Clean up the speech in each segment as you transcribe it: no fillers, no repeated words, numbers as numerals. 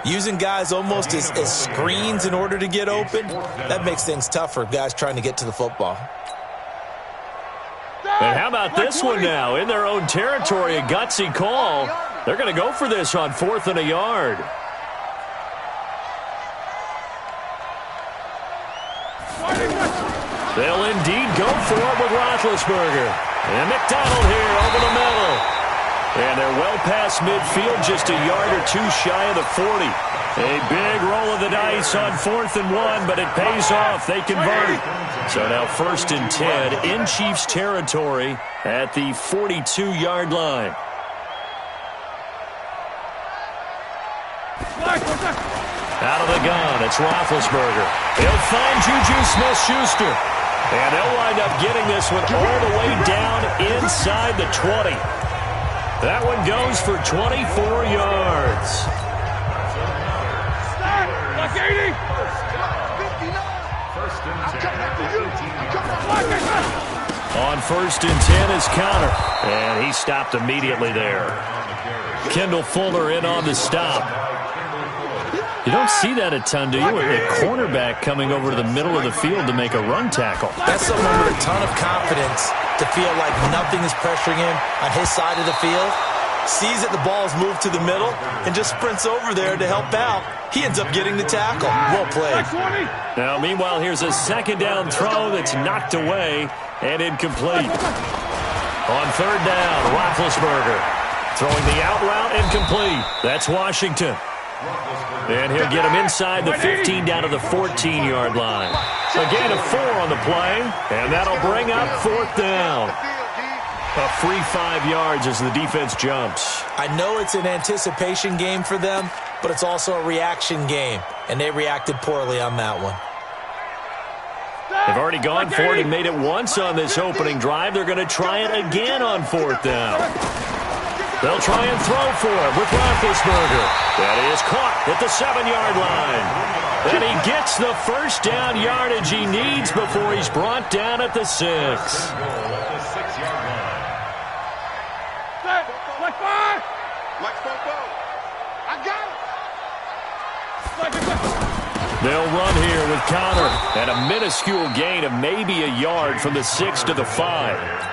using guys almost as screens in order to get open. That makes things tough for guys trying to get to the football. And how about this one now? In their own territory, a gutsy call. They're going to go for this on 4th and a yard. They'll indeed go for it with Roethlisberger. And McDonald here over the middle. And they're well past midfield, just a yard or two shy of the 40. A big roll of the dice on 4th and 1, but it pays off. They convert. So now 1st and 10 in Chiefs territory at the 42-yard line. Out of the gun, it's Roethlisberger. He'll find Juju Smith-Schuster. And they'll wind up getting this one all the way down inside the 20. That one goes for 24 yards. On 1st and 10 is Connor. And he stopped immediately there. Kendall Fuller in on the stop. You don't see that a ton, do you? A cornerback coming over to the middle of the field to make a run tackle. That's someone with a ton of confidence to feel like nothing is pressuring him on his side of the field. Sees that the ball is moved to the middle and just sprints over there to help out. He ends up getting the tackle. Well played. Now, meanwhile, here's a 2nd down throw that's knocked away and incomplete. On 3rd down, Roethlisberger throwing the out route incomplete. That's Washington. And he'll get him inside the 15 down to the 14-yard line. A gain of 4 on the play, and that'll bring up 4th down. A free 5 yards as the defense jumps. I know it's an anticipation game for them, but it's also a reaction game, and they reacted poorly on that one. They've already gone for it and made it once on this opening drive. They're going to try it again on 4th down. They'll try and throw for it with Roethlisberger. That is caught at the 7-yard line. And he gets the 1st down yardage he needs before he's brought down at the 6. They'll run here with Connor at a minuscule gain of maybe a yard from the 6 to the 5.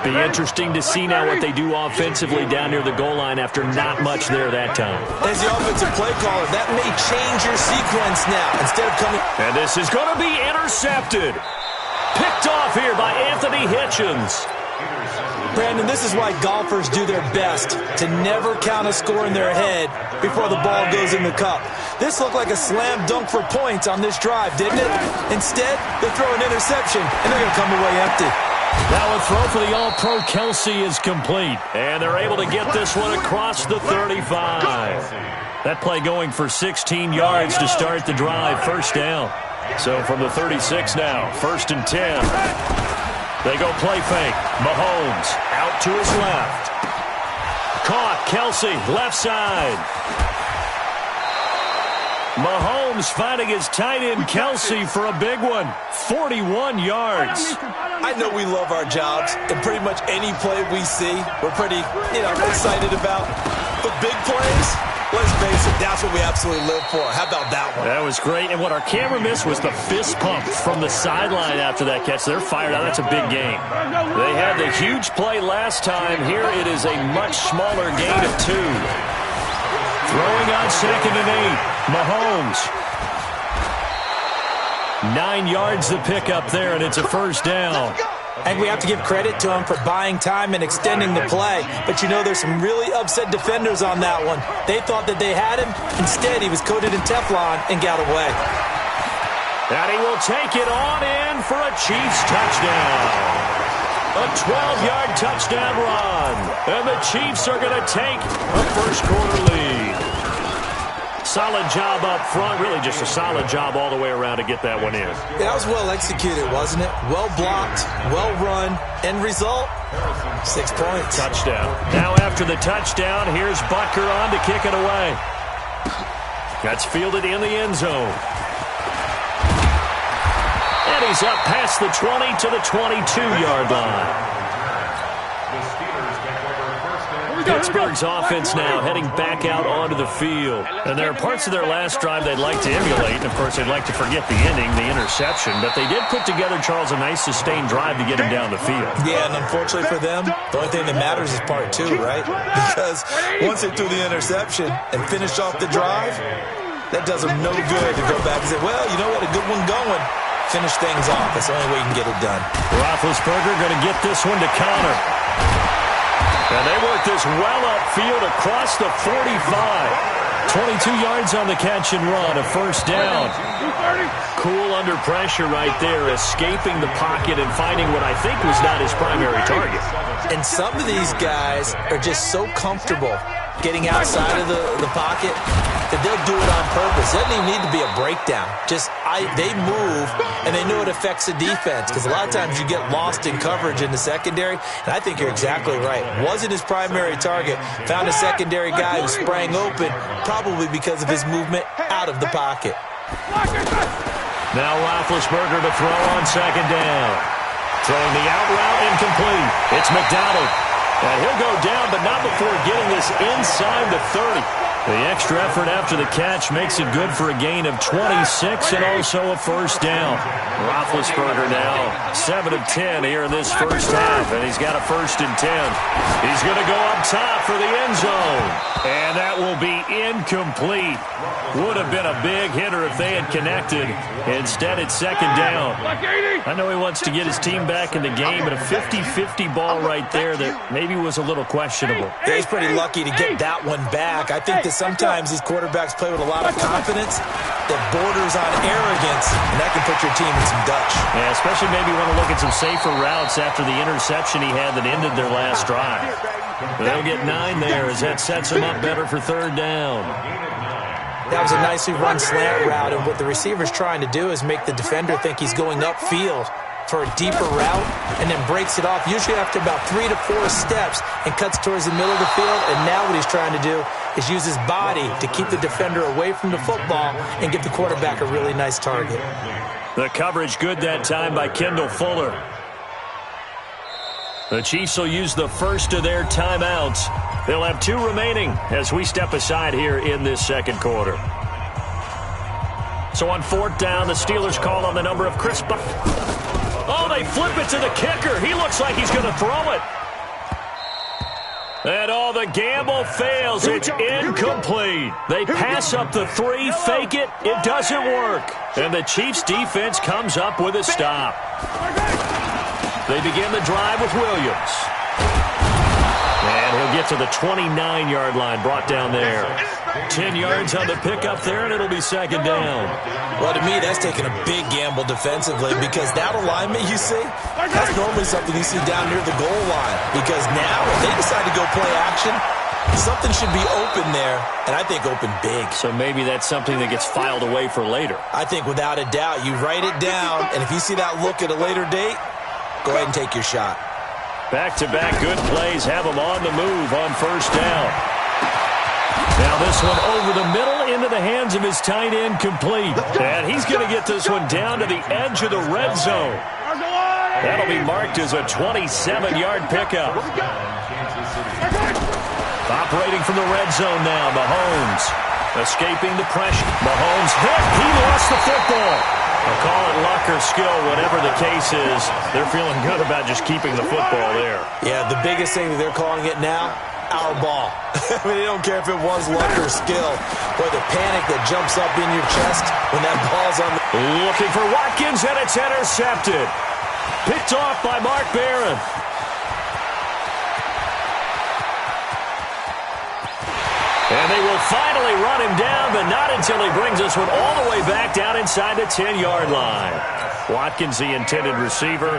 Be interesting to see now what they do offensively down near the goal line after not much there that time. As the offensive play caller, that may change your sequence now. Instead of coming... And this is going to be intercepted. Picked off here by Anthony Hitchens. Brandon, this is why golfers do their best to never count a score in their head before the ball goes in the cup. This looked like a slam dunk for points on this drive, didn't it? Instead, they throw an interception, and they're going to come away empty. Now a throw for the All-Pro Kelsey is complete. And they're able to get this one across the 35. That play going for 16 yards to start the drive. 1st down. So from the 36 now, 1st and 10. They go play fake. Mahomes out to his left. Caught. Kelsey, left side. Mahomes finding his tight end Kelsey for a big one. 41 yards. I know we love our jobs, and pretty much any play we see, we're pretty, excited about. But big plays, let's face it, that's what we absolutely live for. How about that one? That was great, and what our camera missed was the fist pump from the sideline after that catch. They're fired out. That's a big game. They had the huge play last time. Here it is a much smaller gain of 2. Throwing on 2nd and 8. Mahomes. 9 yards to pick up there, and it's a 1st down. And we have to give credit to him for buying time and extending the play. But there's some really upset defenders on that one. They thought that they had him. Instead, he was coated in Teflon and got away. And he will take it on in for a Chiefs touchdown. A 12-yard touchdown run. And the Chiefs are going to take a 1st quarter lead. Solid job up front. Really just a solid job all the way around to get that one in. Yeah, that was well executed, wasn't it? Well blocked, well run. End result, 6 points. Touchdown. Now after the touchdown, here's Butker on to kick it away. That's fielded in the end zone. And he's up past the 20 to the 22-yard line. Pittsburgh's offense now heading back out onto the field. And there are parts of their last drive they'd like to emulate. And, of course, they'd like to forget the ending, the interception. But they did put together, Charles, a nice sustained drive to get him down the field. Yeah, and unfortunately for them, the only thing that matters is part two, right? Because once they threw the interception and finished off the drive, that does them no good to go back and say, well, you know what, a good one going. Finish things off. That's the only way you can get it done. Roethlisberger going to get this one to counter. And they work this well upfield across the 45. 22 yards on the catch and run, a first down. Cool under pressure right there, escaping the pocket and finding what I think was not his primary target. And some of these guys are just so comfortable getting outside of the pocket that they'll do it on purpose. It doesn't even need to be a breakdown. They move, and they know it affects the defense because a lot of times you get lost in coverage in the secondary, and I think you're exactly right. Wasn't his primary target. Found a secondary guy who sprang open, probably because of his movement out of the pocket. Now Roethlisberger to throw on second down. Throwing the out route incomplete. It's McDonald. And he'll go down, but not before getting this inside the 30. The extra effort after the catch makes it good for a gain of 26 and also a first down. Roethlisberger now 7 of 10 here in this first half, and he's got a 1st and 10. He's going to go up top for the end zone, and that will be incomplete. Would have been a big hitter if they had connected. Instead, it's second down. I know he wants to get his team back in the game, but a 50-50 ball right there that maybe was a little questionable. Yeah, he's pretty lucky to get that one back. I think that sometimes these quarterbacks play with a lot of confidence that borders on arrogance, and that can put your team in some Dutch. Yeah, especially maybe want to look at some safer routes after the interception he had that ended their last drive. But they'll get 9 there as that sets them up better for third down. That was a nicely run slant route, and what the receiver's trying to do is make the defender think he's going upfield for a deeper route and then breaks it off, usually after about 3 to 4 steps, and cuts towards the middle of the field. And now what he's trying to do is use his body to keep the defender away from the football and give the quarterback a really nice target. The coverage good that time by Kendall Fuller. The Chiefs will use the first of their timeouts. They'll have 2 remaining as we step aside here in this second quarter. So on 4th down, the Steelers call on the number of Chris Buck. Oh, they flip it to the kicker. He looks like he's going to throw it. And the gamble fails. It's incomplete. They pass up the 3, fake it. It doesn't work. And the Chiefs defense comes up with a stop. They begin the drive with Williams. And he'll get to the 29-yard line, brought down there. 10 yards on the pickup there, and it'll be second down. Well, to me, that's taking a big gamble defensively because that alignment you see, that's normally something you see down near the goal line. Because now, if they decide to go play action, something should be open there, and I think open big. So maybe that's something that gets filed away for later. I think without a doubt, you write it down, and if you see that look at a later date, go ahead and take your shot. Back-to-back good plays have them on the move on first down. Now this one over the middle into the hands of his tight end, complete. And he's going to get this one down to the edge of the red zone. That'll be marked as a 27-yard pickup. Operating from the red zone now, Mahomes. Escaping the pressure. Mahomes hit. He lost the football. They'll call it luck or skill, whatever the case is. They're feeling good about just keeping the football there. Yeah, the biggest thing that they're calling it now, our ball. I mean, they don't care if it was luck or skill. Boy, the panic that jumps up in your chest when that ball's on the... Looking for Watkins, and it's intercepted. Picked off by Mark Barron. And they will finally run him down, but not until he brings this one all the way back down inside the 10-yard line. Watkins, the intended receiver.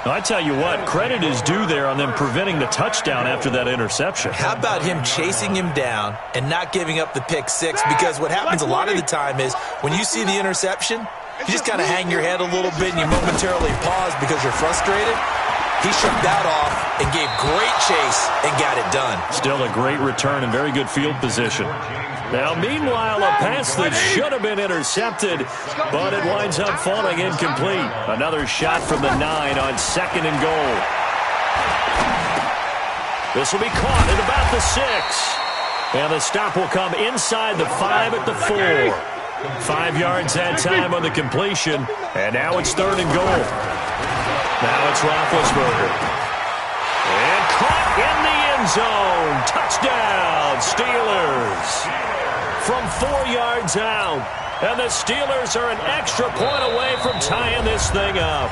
Now, I tell you what, credit is due there on them preventing the touchdown after that interception. How about him chasing him down and not giving up the pick six? Because what happens a lot of the time is when you see the interception, you just kind of hang your head a little bit and you momentarily pause because you're frustrated. He shook that off and gave great chase and got it done. Still a great return and very good field position. Now, meanwhile, a pass that should have been intercepted, but it winds up falling incomplete. Another shot from the 9 on 2nd and goal. This will be caught at about the 6. And the stop will come inside the 5 at the 4. 5 yards that time on the completion. And now it's 3rd and goal. Now it's Roethlisberger. And caught in the end zone. Touchdown, Steelers. From 4 yards out. And the Steelers are an extra point away from tying this thing up.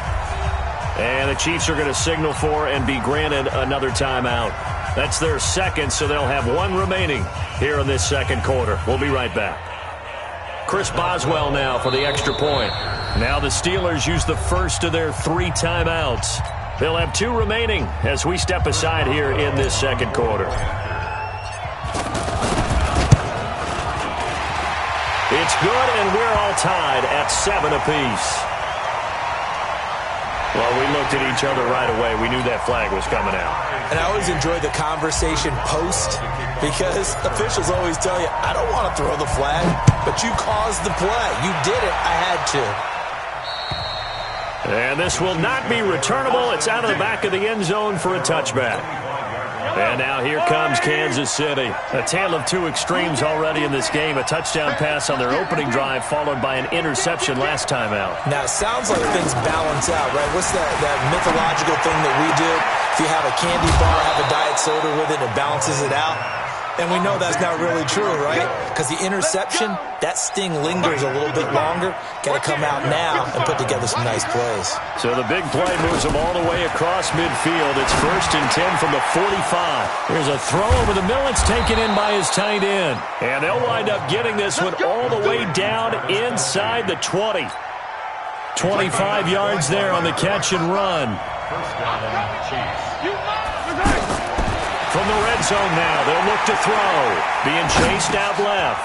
And the Chiefs are going to signal for and be granted another timeout. That's their second, so they'll have 1 remaining here in this second quarter. We'll be right back. Chris Boswell now for the extra point. Now the Steelers use the first of their 3 timeouts. They'll have 2 remaining as we step aside here in this second quarter. It's good, and we're all tied at 7 apiece. Well, we looked at each other right away. We knew that flag was coming out. And I always enjoy the conversation post because officials always tell you, I don't want to throw the flag, but you caused the play. You did it. I had to. And this will not be returnable. It's out of the back of the end zone for a touchback. And now here comes Kansas City. A tale of 2 extremes already in this game. A touchdown pass on their opening drive followed by an interception last time out. Now, it sounds like things balance out, right? What's that mythological thing that we do? If you have a candy bar, have a diet soda with it, it balances it out. And we know that's not really true, right? Because the interception, that sting lingers a little bit longer. Got to come out now and put together some nice plays. So the big play moves them all the way across midfield. It's 1st and 10 from the 45. There's a throw over the middle. It's taken in by his tight end. And they'll wind up getting this one all the way down inside the 20. 25 yards there on the catch and run. From the red zone now, they'll look to throw. Being chased out left.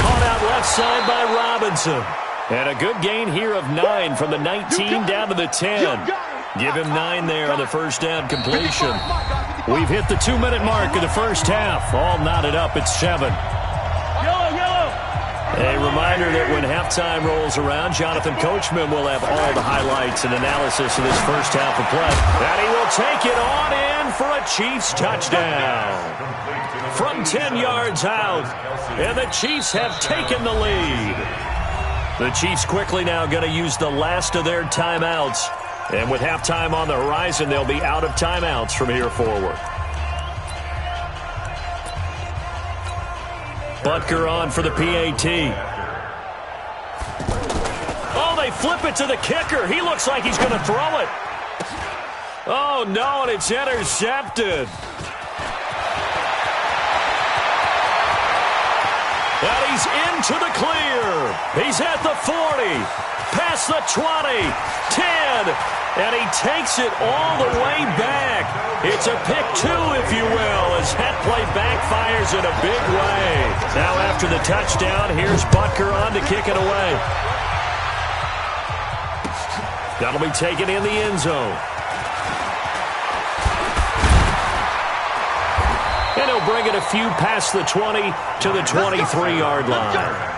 Caught out left side by Robinson. And a good gain here of 9 from the 19 down to the 10. Give him 9 there on the first down completion. We've hit the 2-minute mark of the first half. All knotted up at 7. A reminder that when halftime rolls around, Jonathan Coachman will have all the highlights and analysis of this first half of play. And he will take it on in for a Chiefs touchdown. From 10 yards out, and the Chiefs have taken the lead. The Chiefs quickly now going to use the last of their timeouts. And with halftime on the horizon, they'll be out of timeouts from here forward. Butker on for the PAT. Oh, they flip it to the kicker. He looks like he's going to throw it. Oh, no, and it's intercepted. And he's into the clear. He's at the 40, past the 20, 10, and he takes it all the way back. It's a pick 2, if you will, as that play backfires in a big way. Now after the touchdown, here's Butker on to kick it away. That'll be taken in the end zone. And he'll bring it a few past the 20 to the 23-yard line.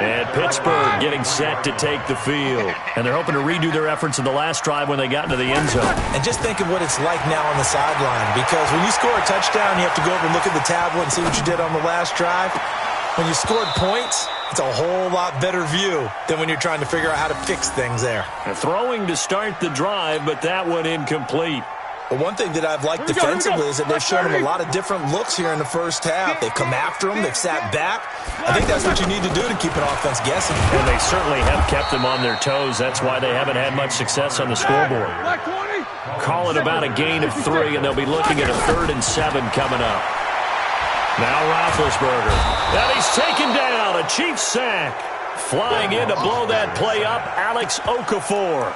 And Pittsburgh getting set to take the field. And they're hoping to redo their efforts in the last drive when they got into the end zone. And just think of what it's like now on the sideline. Because when you score a touchdown, you have to go over and look at the tablet and see what you did on the last drive. When you scored points, it's a whole lot better view than when you're trying to figure out how to fix things there. And throwing to start the drive, but that one incomplete. But one thing that I've liked defensively is that they've shown him a lot of different looks here in the first half. They've come after him. They've sat back. I think that's what you need to do to keep an offense guessing. And they certainly have kept them on their toes. That's why they haven't had much success on the scoreboard. Call it about a gain of 3, and they'll be looking at a 3rd and 7 coming up. Now Roethlisberger. And he's taken down. A Chiefs sack. Flying in to blow that play up, Alex Okafor.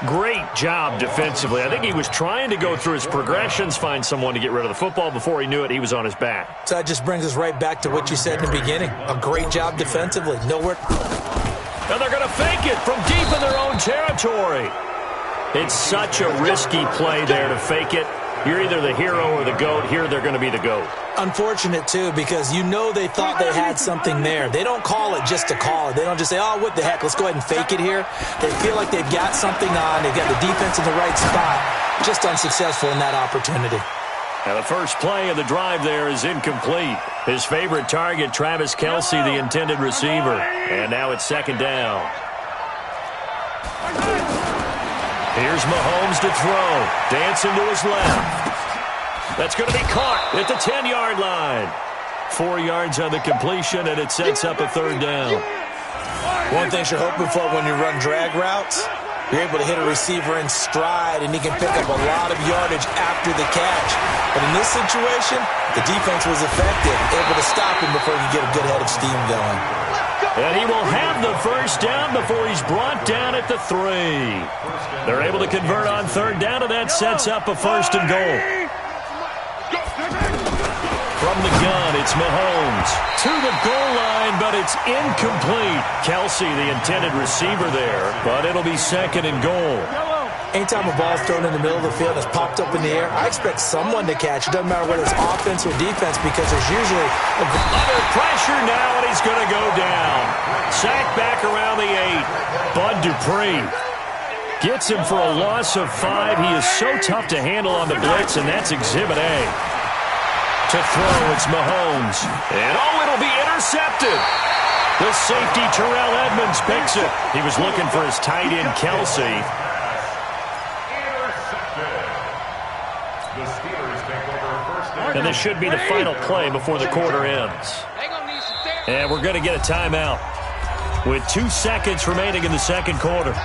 Great job defensively. I think he was trying to go through his progressions, find someone to get rid of the football. Before he knew it, he was on his back. So that just brings us right back to what you said in the beginning. A great job defensively. Nowhere. And they're going to fake it from deep in their own territory. It's such a risky play there to fake it. You're either the hero or the GOAT. Here they're going to be the GOAT. Unfortunate, too, because you know they thought they had something there. They don't call it just to call it. They don't just say, oh, what the heck, let's go ahead and fake it here. They feel like they've got something on. They've got the defense in the right spot. Just unsuccessful in that opportunity. Now, the first play of the drive there is incomplete. His favorite target, Travis Kelce, the intended receiver. And now it's second down. Here's Mahomes to throw. Dancing to his left. That's going to be caught at the 10-yard line. 4 yards on the completion, and it sets up a third down. One thing you're hoping for when you run drag routes, you're able to hit a receiver in stride, and he can pick up a lot of yardage after the catch. But in this situation, the defense was effective, able to stop him before he could get a good head of steam going. And he will have the first down before he's brought down at the 3. They're able to convert on third down, and that sets up a first and goal. From the gun, it's Mahomes to the goal line, but it's incomplete. Kelce, the intended receiver there, but it'll be second and goal. Anytime a ball's thrown in the middle of the field and it's popped up in the air, I expect someone to catch. It doesn't matter whether it's offense or defense because there's usually under pressure now, and he's going to go down. Sacked back around the 8. Bud Dupree gets him for a loss of 5. He is so tough to handle on the blitz, and that's Exhibit A. To throw, it's Mahomes. And, it'll be intercepted. The safety, Terrell Edmonds, picks it. He was looking for his tight end, Kelce. And this should be the final play before the quarter ends. And we're going to get a timeout with 2 seconds remaining in the second quarter.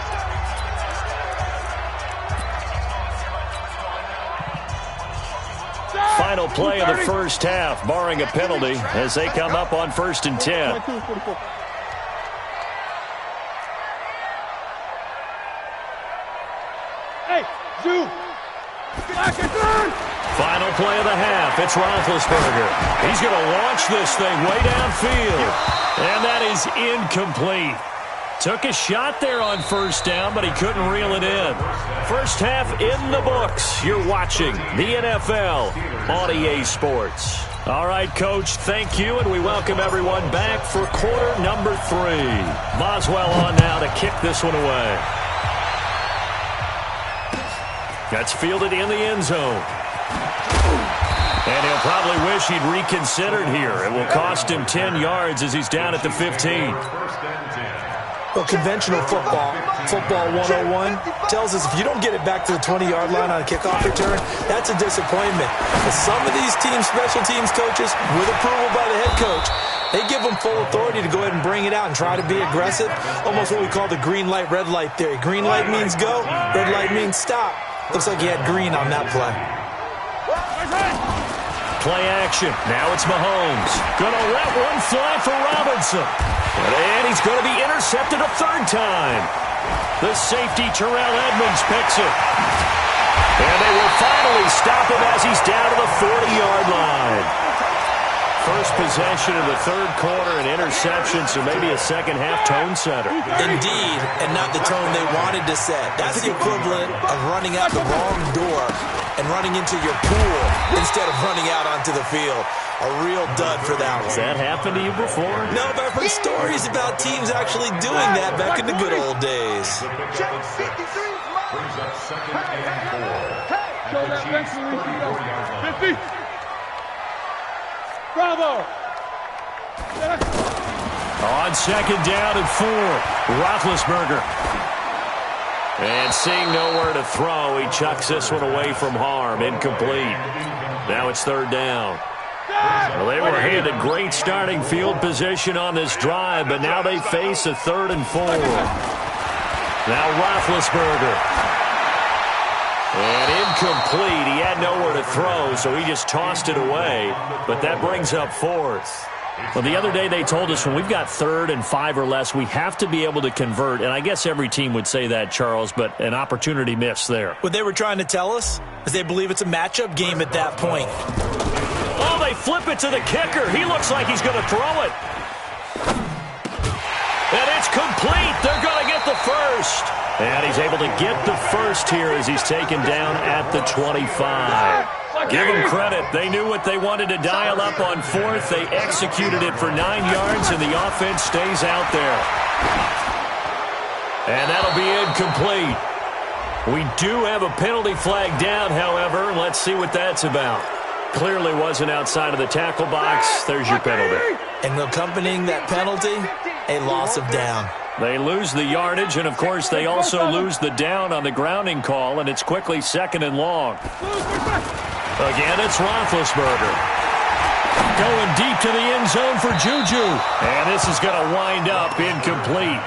Final play of the first half, barring a penalty, as they come up on 1st and 10. Hey, Zoo! Final play of the half, it's Roethlisberger. He's going to launch this thing way downfield. And that is incomplete. Took a shot there on first down, but he couldn't reel it in. First half in the books. You're watching the NFL on EA Sports. All right, Coach, thank you, and we welcome everyone back for quarter number 3. Boswell on now to kick this one away. That's fielded in the end zone. And he'll probably wish he'd reconsidered here. It will cost him 10 yards as he's down at the 15. Well, conventional football 101, tells us if you don't get it back to the 20-yard line on a kickoff return, that's a disappointment. But some of these teams, special teams coaches, with approval by the head coach, they give them full authority to go ahead and bring it out and try to be aggressive. Almost what we call the green light, red light theory. Green light means go, red light means stop. Looks like he had green on that play. Play action. Now it's Mahomes. Gonna let one fly for Robinson. And he's going to be intercepted a third time. The safety, Terrell Edmonds, picks it. And they will finally stop him as he's down to the 40-yard line. First possession of the third quarter, an interception, so maybe a second-half tone setter. Indeed, and not the tone they wanted to set. That's the equivalent of running out the wrong door and running into your pool instead of running out onto the field. A real dud for that one. Has that happened to you before? No, but I've heard stories about teams actually doing that back in the good old days. Brings up second and 4. The Chiefs 34 yards. 50. Bravo. On second down and 4, Roethlisberger. And seeing nowhere to throw, he chucks this one away from harm. Incomplete. Now it's third down. Well, they were handed great starting field position on this drive, but now they face a 3rd and 4. Now Roethlisberger. And incomplete. He had nowhere to throw, so he just tossed it away. But that brings up 4th. Well, the other day they told us when we've got 3rd and 5 or less, we have to be able to convert. And I guess every team would say that, Charles, but an opportunity missed there. What they were trying to tell us is they believe it's a matchup game at that point. Oh, they flip it to the kicker. He looks like he's going to throw it. And it's complete. They're going to get the first. And he's able to get the first here as he's taken down at the 25. Give them credit. They knew what they wanted to dial up on fourth. They executed it for 9 yards, and the offense stays out there. And that'll be incomplete. We do have a penalty flag down, however. Let's see what that's about. Clearly wasn't outside of the tackle box. There's your penalty. And accompanying that penalty, a loss of down. They lose the yardage, and, of course, they also lose the down on the grounding call, and it's quickly 2nd and long. Again, it's Roethlisberger. Going deep to the end zone for Juju. And this is going to wind up incomplete.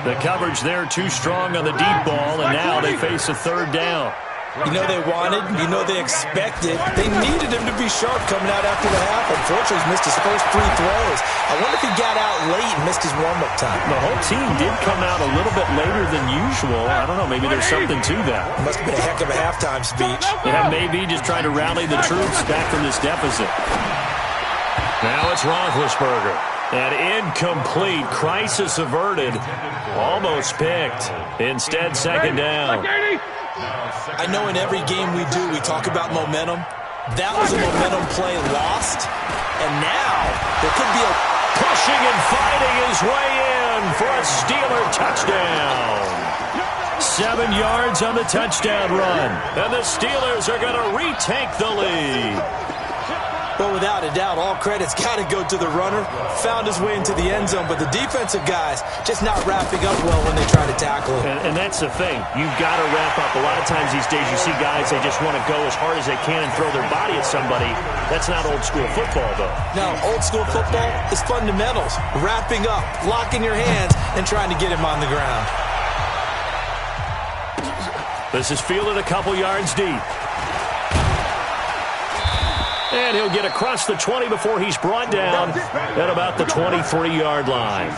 The coverage there too strong on the deep ball, and now they face a 3rd down. You know they wanted, you know they expected. They needed him to be sharp coming out after the half. Unfortunately, he's missed his first 3 throws. I wonder if he got out late and missed his warm-up time. The whole team did come out a little bit later than usual. I don't know, maybe there's something to that. It must have been a heck of a halftime speech. Yeah, maybe just trying to rally the troops back from this deficit. Now it's Roethlisberger. And incomplete. Crisis averted. Almost picked. Instead, 2nd down. I know in every game we do, we talk about momentum. That was a momentum play lost. And now there could be a pushing and fighting his way in for a Steeler touchdown. 7 yards on the touchdown run. And the Steelers are going to retake the lead. Well, without a doubt, all credit's got to go to the runner. Found his way into the end zone, but the defensive guys just not wrapping up well when they try to tackle him. And that's the thing. You've got to wrap up. A lot of times these days you see guys, they just want to go as hard as they can and throw their body at somebody. That's not old school football, though. No, old school football is fundamentals. Wrapping up, locking your hands, and trying to get him on the ground. This is fielded a couple yards deep. And he'll get across the 20 before he's brought down at about the 23-yard line.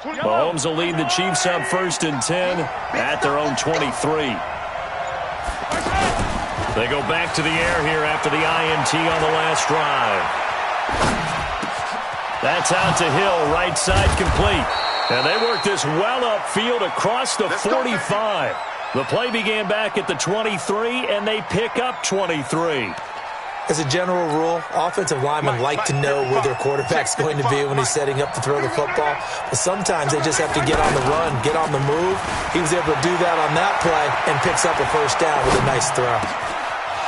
Mahomes will lead the Chiefs up 1st and 10 at their own 23. They go back to the air here after the INT on the last drive. That's out to Hill, right side complete. And they work this well upfield across the 45. The play began back at the 23, and they pick up 23. As a general rule, offensive linemen like to know where their quarterback's going to be when he's setting up to throw the football. But sometimes they just have to get on the run, get on the move. He was able to do that on that play and picks up a 1st down with a nice throw.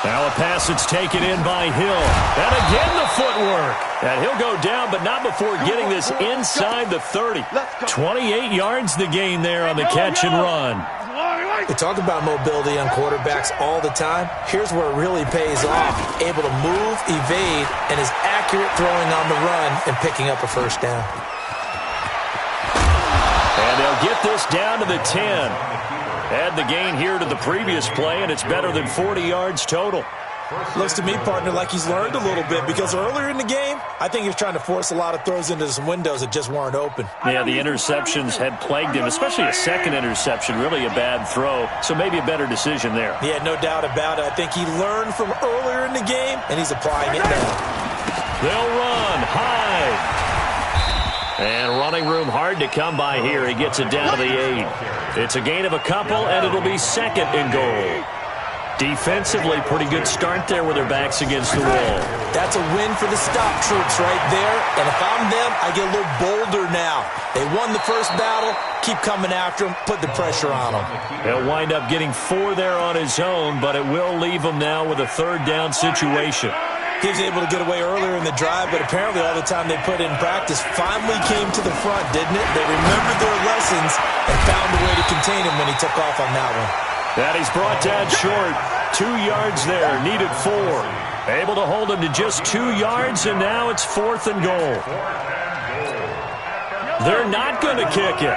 Now a pass that's taken in by Hill. And again the footwork. And he'll go down, but not before getting this inside the 30. 28 yards the gain there on the catch and run. We talk about mobility on quarterbacks all the time. Here's where it really pays off. Able to move, evade, and is accurate throwing on the run and picking up a 1st down. And they'll get this down to the 10. Add the gain here to the previous play, and it's better than 40 yards total. Looks to me, partner, like he's learned a little bit because earlier in the game, I think he was trying to force a lot of throws into some windows that just weren't open. Yeah, the interceptions had plagued him, especially a second interception, really a bad throw, so maybe a better decision there. Yeah, no doubt about it. I think he learned from earlier in the game, and he's applying it now. They'll run high. And running room hard to come by here. He gets it down to the 8. It's a gain of a couple, and it'll be 2nd and goal. Defensively, pretty good start there with their backs against the wall. That's a win for the stop troops right there. And if I'm them, I get a little bolder now. They won the first battle. Keep coming after them. Put the pressure on them. He'll wind up getting 4 there on his own, but it will leave him now with a 3rd down situation. He was able to get away earlier in the drive, but apparently all the time they put in practice finally came to the front, didn't it? They remembered their lessons and found a way to contain him when he took off on that one. And he's brought down short. 2 yards there. Needed 4. Able to hold him to just 2 yards, and now it's 4th and goal. They're not going to kick it.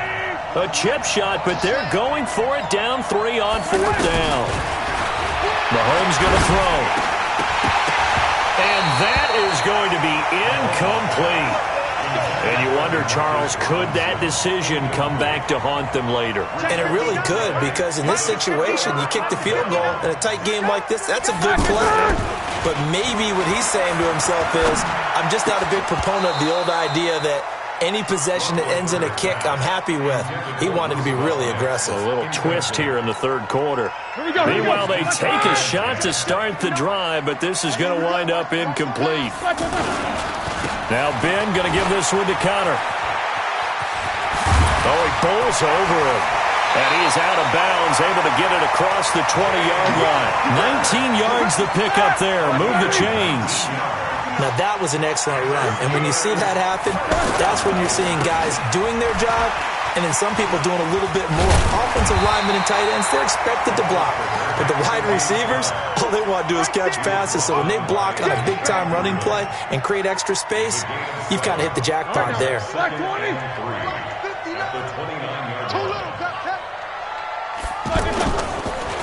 A chip shot, but they're going for it down 3 on 4th down. Mahomes going to throw. And that is going to be incomplete. And you wonder, Charles, could that decision come back to haunt them later? And it really could, because in this situation, you kick the field goal in a tight game like this, that's a good play. But maybe what he's saying to himself is, I'm just not a big proponent of the old idea that any possession that ends in a kick, I'm happy with. He wanted to be really aggressive. A little twist here in the 3rd quarter. Meanwhile, they take a shot to start the drive, but this is going to wind up incomplete. Now Ben going to give this one to Connor. Oh, he bowls over it. And he is out of bounds, able to get it across the 20-yard line. 19 yards the pickup there. Move the chains. Now, that was an excellent run. And when you see that happen, that's when you're seeing guys doing their job and then some people doing a little bit more. Offensive linemen and tight ends, they're expected to block. But the wide receivers, all they want to do is catch passes. So when they block on a big-time running play and create extra space, you've kind of hit the jackpot there.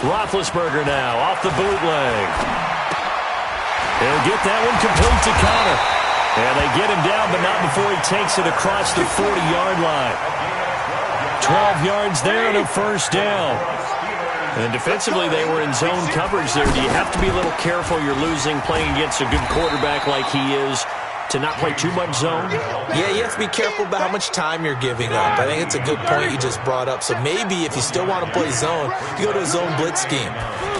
Roethlisberger now off the bootleg. He'll get that one complete to Connor. And they get him down, but not before he takes it across the 40-yard line. 12 yards there and a 1st down. And defensively, they were in zone coverage there. Do you have to be a little careful? You're losing, playing against a good quarterback like he is, to not play too much zone? Yeah, you have to be careful about how much time you're giving up. I think it's a good point you just brought up. So maybe if you still want to play zone, you go to a zone blitz scheme.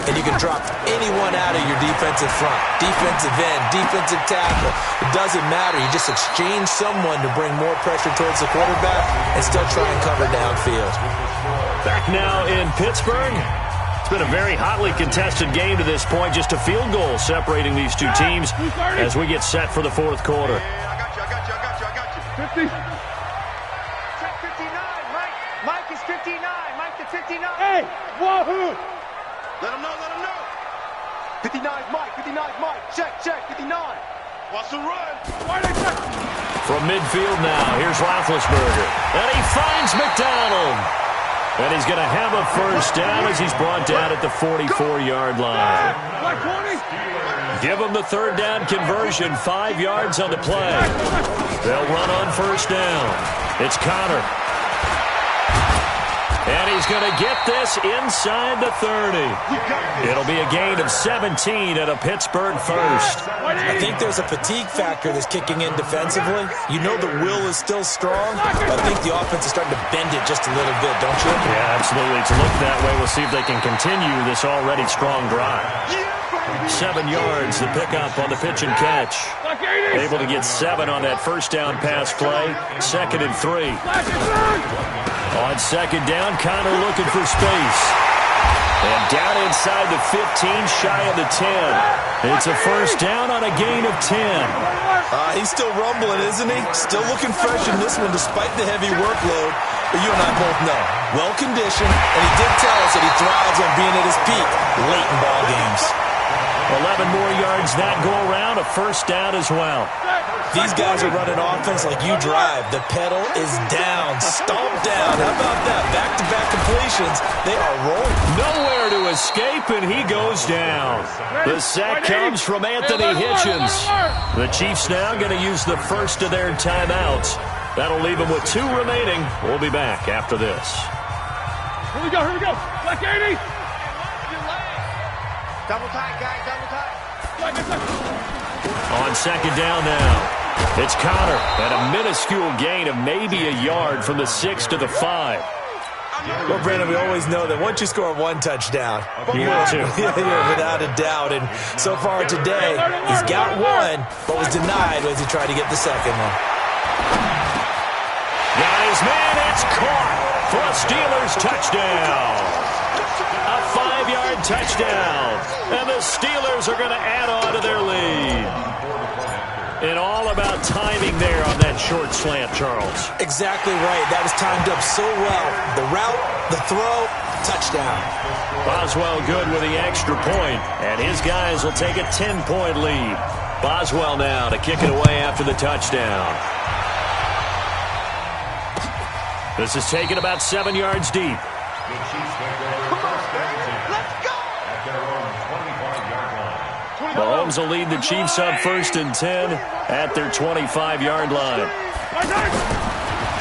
And you can drop anyone out of your defensive front, defensive end, defensive tackle. It doesn't matter. You just exchange someone to bring more pressure towards the quarterback and still try and cover downfield. Back now in Pittsburgh. It's been a very hotly contested game to this point. Just a field goal separating these two teams as we get set for the 4th quarter. I got you. 50. Check 59. Mike is 59. Mike to 59. Hey, wahoo! Let him know. 59's Mike. 59's Mike. Check. 59. Wants to run. From midfield now, here's Roethlisberger. And he finds McDonald. And he's going to have a 1st down as he's brought down at the 44-yard line. Give him the 3rd down conversion, 5 yards on the play. They'll run on 1st down. It's Connor. And he's going to get this inside the 30. It'll be a gain of 17 at a Pittsburgh 1st. I think there's a fatigue factor that's kicking in defensively. You know the will is still strong, but I think the offense is starting to bend it just a little bit, don't you? Yeah, absolutely. It's looked that way. We'll see if they can continue this already strong drive. 7 yards, the pickup on the pitch and catch. Able to get 7 on that 1st down pass play. 2nd and 3. On 2nd down, Connor looking for space. And down inside the 15, shy of the 10. It's a 1st down on a gain of 10. He's still rumbling, isn't he? Still looking fresh in this one despite the heavy workload. But you and I both know, well-conditioned, and he did tell us that he thrives on being at his peak late in ball games. 11 more yards that go around, a 1st down as well. These guys are running offense like you drive. The pedal is down, stomped down. How about that? Back-to-back completions. They are rolling. Nowhere to escape, and he goes down. The sack comes from Anthony Hitchens. The Chiefs now going to use the 1st of their timeouts. That'll leave them with 2 remaining. We'll be back after this. Here we go. Black 80. Double tight, guys. Double tight. On 2nd down now. It's Connor at a minuscule gain of maybe a yard from the 6 to the 5. Well, Brandon, we always know that once you score 1 touchdown, you win 2. You're without a doubt. And so far today, he's got 1, but was denied as he tried to get the 2nd one. Got his man. It's caught for a Steelers touchdown. A 5-yard touchdown. And the Steelers are going to add on to their lead. And all about timing there on that short slant, Charles. Exactly right. That was timed up so well. The route, the throw, touchdown. Boswell good with the extra point, and his guys will take a 10-point lead. Boswell now to kick it away after the touchdown. This is taken about 7 yards deep. The Chiefs take over first and 10. Let's go! At their own 25-yard line. Mahomes will lead the Chiefs up first and 10 at their 25-yard line.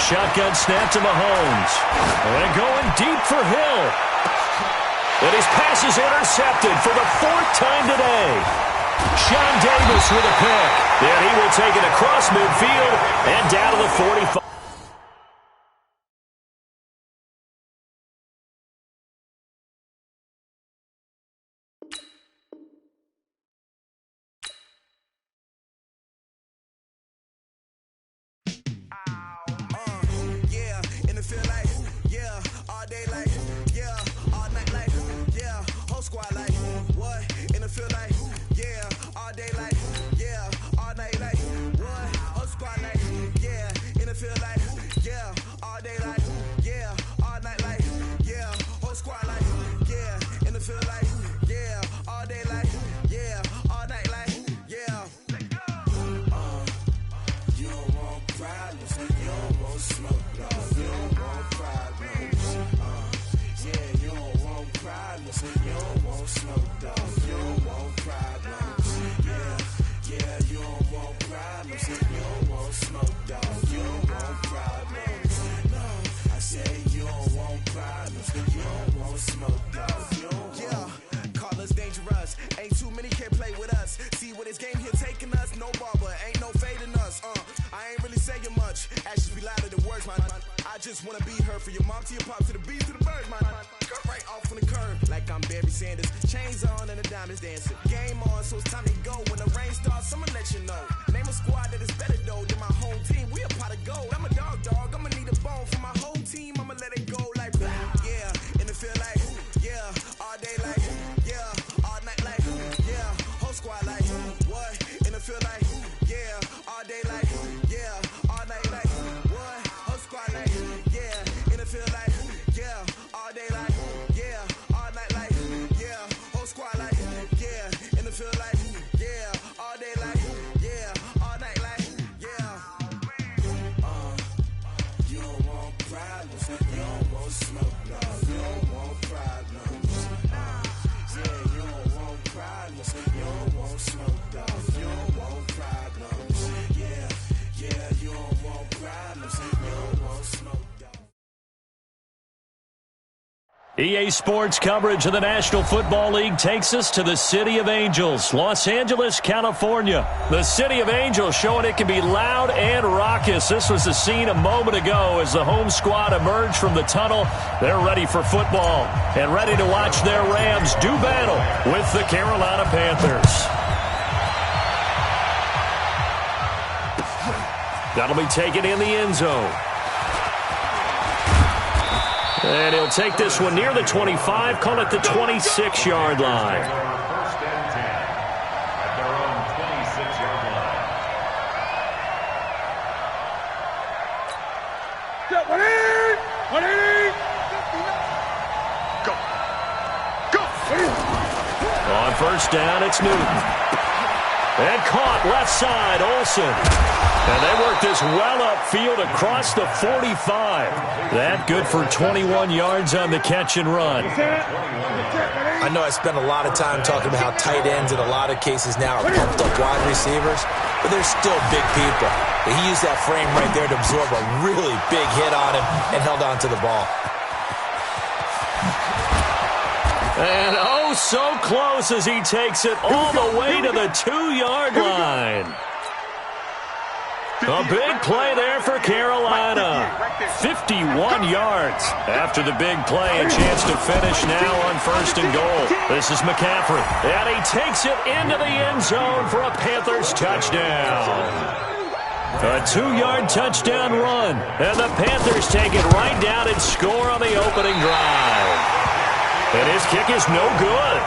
Shotgun snap to Mahomes. And going deep for Hill. And his pass is intercepted for the 4th time today. Sean Davis with a pick. And he will take it across midfield and down to the 45. EA Sports coverage of the National Football League takes us to the City of Angels, Los Angeles, California. The City of Angels showing it can be loud and raucous. This was the scene a moment ago as the home squad emerged from the tunnel. They're ready for football and ready to watch their Rams do battle with the Carolina Panthers. That'll be taken in the end zone. And he'll take this one near the 25, call it the 26-yard line. First and 10 at their own 26-yard line. Go. On first down, it's Newton. And caught left side, Olsen. And they work this well upfield across the 45. That good for 21 yards on the catch and run. I know I spent a lot of time talking about how tight ends in a lot of cases now are pumped up wide receivers, but they're still big people. He used that frame right there to absorb a really big hit on him and held on to the ball. And oh, so close as he takes it all the way to the 2-yard line. A big play there for Carolina. 51 yards after the big play. A chance to finish now on first and goal. This is McCaffrey. And he takes it into the end zone for a Panthers touchdown. A 2-yard touchdown run. And the Panthers take it right down and score on the opening drive. And his kick is no good.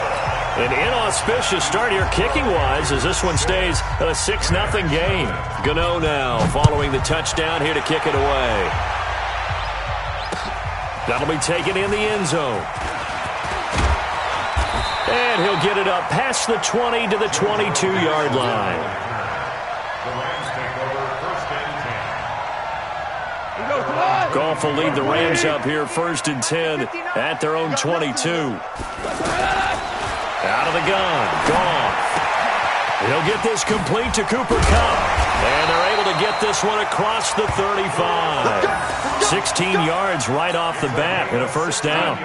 An inauspicious start here kicking-wise as this one stays a 6-0 game. Gano now following the touchdown here to kick it away. That'll be taken in the end zone. And he'll get it up past the 20 to the 22-yard line. The Rams take over first and 10. He goes, come on! Goff will lead the Rams up here 1st and 10 at their own 22. Out of the gun, Goff. He'll get this complete to Cooper Kupp. And they're able to get this one across the 35. 16 yards right off the bat and a 1st down.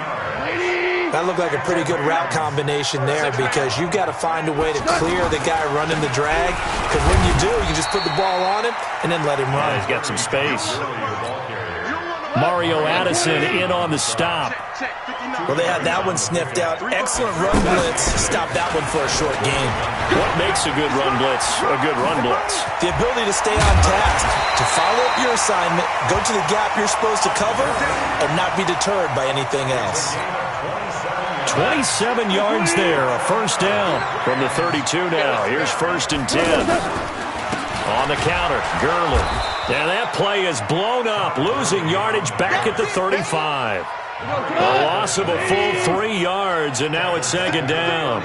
That looked like a pretty good route combination there because you've got to find a way to clear the guy running the drag. Because when you do, you just put the ball on him and then let him run. He's got some space. Mario Addison in on the stop. Well, they had that one sniffed out. Excellent run blitz. Stop that one for a short gain. What makes a good run blitz a good run blitz? The ability to stay on task, to follow up your assignment, go to the gap you're supposed to cover, and not be deterred by anything else. 27 yards there, a 1st down from the 32 now. Here's 1st and 10. On the counter, Gurley. And that play is blown up, losing yardage back at the 35. A loss of a full 3 yards, and now it's 2nd down.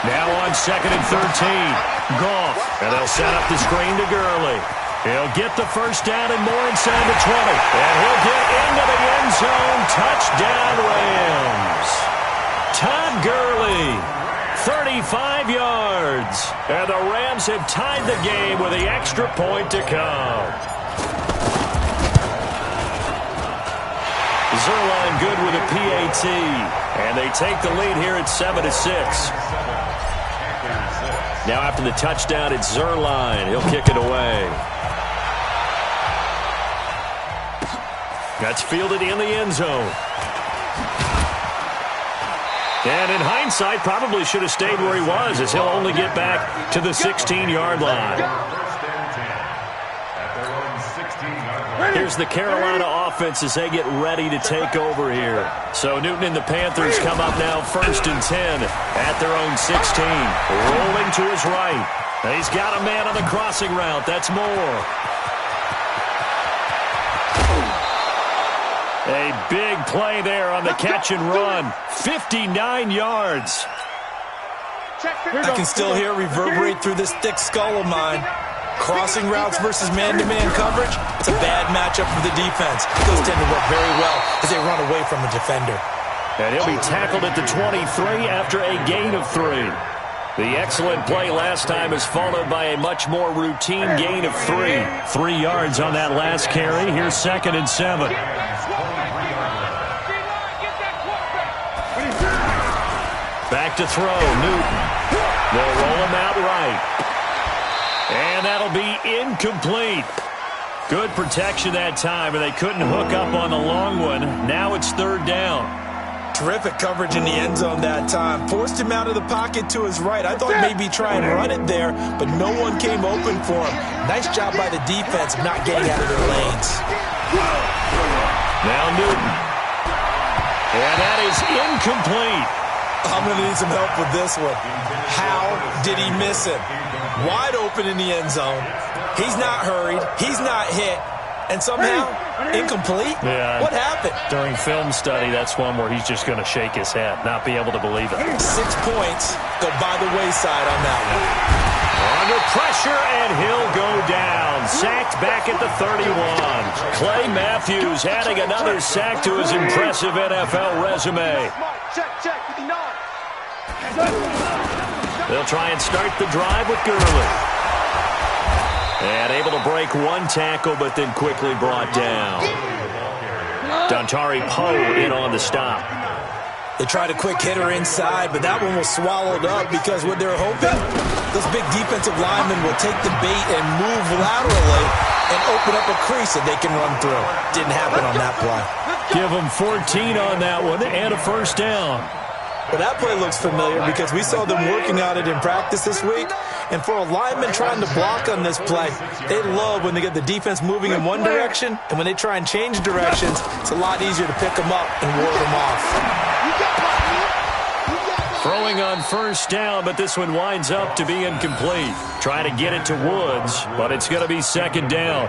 Now on 2nd and 13. Goff, and they'll set up the screen to Gurley. He'll get the 1st down and more inside the 20. And he'll get into the end zone. Touchdown, Rams. Todd Gurley, 35 yards. And the Rams have tied the game with the extra point to come. Zerline good with a PAT. And they take the lead here at 7-6. Now after the touchdown, it's Zerline. He'll kick it away. That's fielded in the end zone. And in hindsight, probably should have stayed where he was, as he'll only get back to the 16-yard line. Here's the Carolina offense as they get ready to take over here. So Newton and the Panthers come up now 1st and 10 at their own 16. Rolling to his right. He's got a man on the crossing route. That's Moore. A big play there on the catch and run. 59 yards. I can still hear it reverberate through this thick skull of mine. Crossing routes versus man-to-man coverage, it's a bad matchup for the defense. Those tend to work very well as they run away from a defender. And he'll be tackled at the 23 after a gain of 3. The excellent play last time is followed by a much more routine gain of 3. 3 yards on that last carry. Here's 2nd and 7. Back to throw, Newton. They'll roll him out right. And that'll be incomplete. Good protection that time, and they couldn't hook up on the long one. Now it's 3rd down. Terrific coverage in the end zone that time. Forced him out of the pocket to his right. I thought maybe try and run it there, but no one came open for him. Nice job by the defense of not getting out of their lanes. Now Newton. And that is incomplete. I'm going to need some help with this one. How did he miss it? Wide open in the end zone. He's not hurried. He's not hit. And somehow, incomplete? Yeah. What happened? During film study, that's one where he's just going to shake his head, not be able to believe it. 6 points go by the wayside on that one. Under pressure, and he'll go down. Sacked back at the 31. Clay Matthews adding another sack to his impressive NFL resume. Check, 59. They'll try and start the drive with Gurley. And able to break one tackle, but then quickly brought down. Dontari Poe in on the stop. They tried a quick hitter inside, but that one was swallowed up because what they're hoping, those big defensive linemen will take the bait and move laterally and open up a crease that they can run through. Didn't happen on that play. Give them 14 on that one and a 1st down. Well, that play looks familiar because we saw them working on it in practice this week. And for a lineman trying to block on this play, they love when they get the defense moving in one direction. And when they try and change directions, it's a lot easier to pick them up and ward them off. Throwing on 1st down, but this one winds up to be incomplete. Trying to get it to Woods, but it's going to be 2nd down.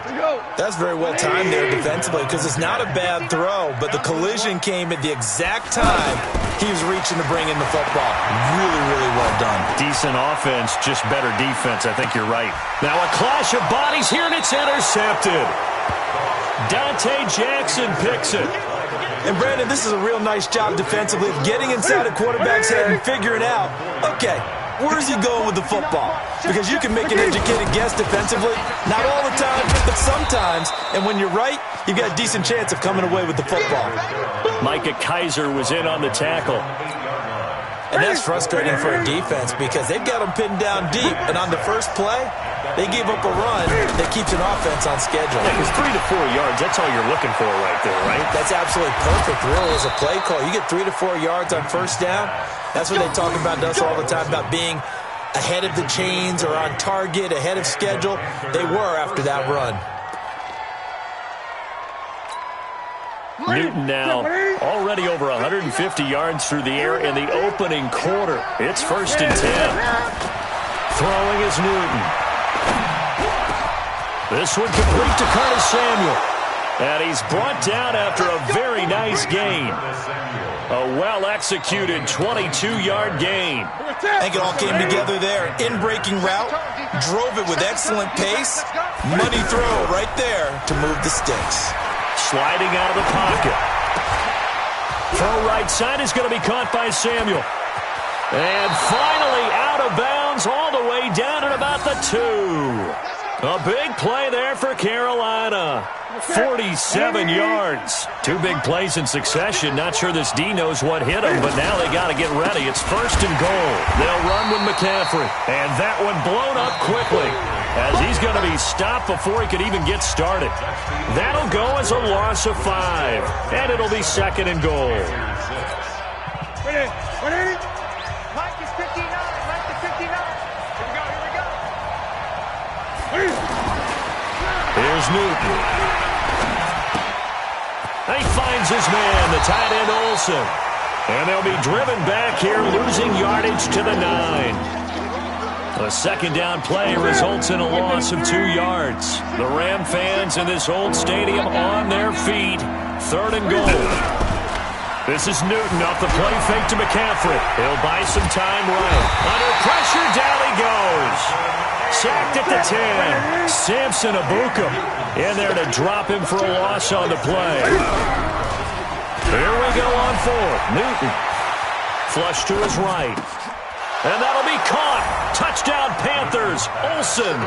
That's very well timed there defensively because it's not a bad throw, but the collision came at the exact time he was reaching to bring in the football. Really, really well done. Decent offense, just better defense. I think you're right. Now a clash of bodies here, and it's intercepted. Dante Jackson picks it. And, Brandon, this is a real nice job defensively of getting inside a quarterback's head and figuring out, okay, where's he going with the football? Because you can make an educated guess defensively. Not all the time, but sometimes. And when you're right, you've got a decent chance of coming away with the football. Micah Kaiser was in on the tackle. And that's frustrating for a defense because they've got them pinned down deep. And on the first play, they gave up a run that keeps an offense on schedule. Yeah, because 3 to 4 yards, that's all you're looking for right there, right? That's absolutely perfect, really, as a play call. You get 3 to 4 yards on first down. That's what they talk about to us all the time, about being ahead of the chains or on target, ahead of schedule. They were after that run. Newton now already over 150 yards through the air in the opening quarter. It's 1st and 10. Throwing is Newton. This one complete to Curtis Samuel. And he's brought down after a very nice gain. A well-executed 22-yard gain. I think it all came together there. In-breaking route, drove it with excellent pace. Money throw right there to move the sticks. Sliding out of the pocket. Throw right side is going to be caught by Samuel. And finally out of bounds all the way down at about the 2. A big play there for Carolina. 47 yards. 2 big plays in succession. Not sure this D knows what hit him, but now they got to get ready. It's 1st and goal. They'll run with McCaffrey. And that one blown up quickly, as he's going to be stopped before he could even get started. That'll go as a loss of 5. And it'll be 2nd and goal. Mike is 59. Mike is 59. Here we go. Here's Newton. He finds his man, the tight end Olsen. And they'll be driven back here, losing yardage to the 9. A 2nd down play results in a loss of 2 yards. The Ram fans in this old stadium on their feet. 3rd and goal. This is Newton off the play fake to McCaffrey. He'll buy some time right. Under pressure, down he goes. Sacked at the 10. Samson Abuka in there to drop him for a loss on the play. Here we go on 4th. Newton. Flush to his right. And that'll be caught. Touchdown Panthers. Olsen.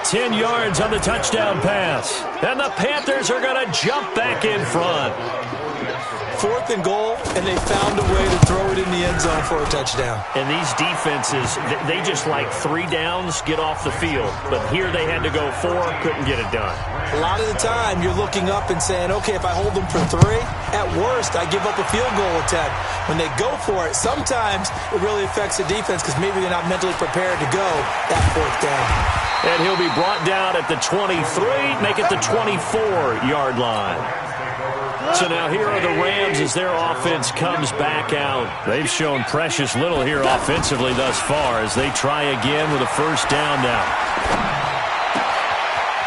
10 yards on the touchdown pass. And the Panthers are going to jump back in front. 4th and goal, and they found a way to throw it in the end zone for a touchdown. And these defenses, they just like 3 downs, get off the field. But here they had to go 4, couldn't get it done. A lot of the time, you're looking up and saying, okay, if I hold them for 3, at worst, I give up a field goal attempt. When they go for it, sometimes it really affects the defense because maybe they're not mentally prepared to go that 4th down. And he'll be brought down at the 23, make it the 24-yard line. So now here are the Rams as their offense comes back out. They've shown precious little here offensively thus far as they try again with a 1st down now.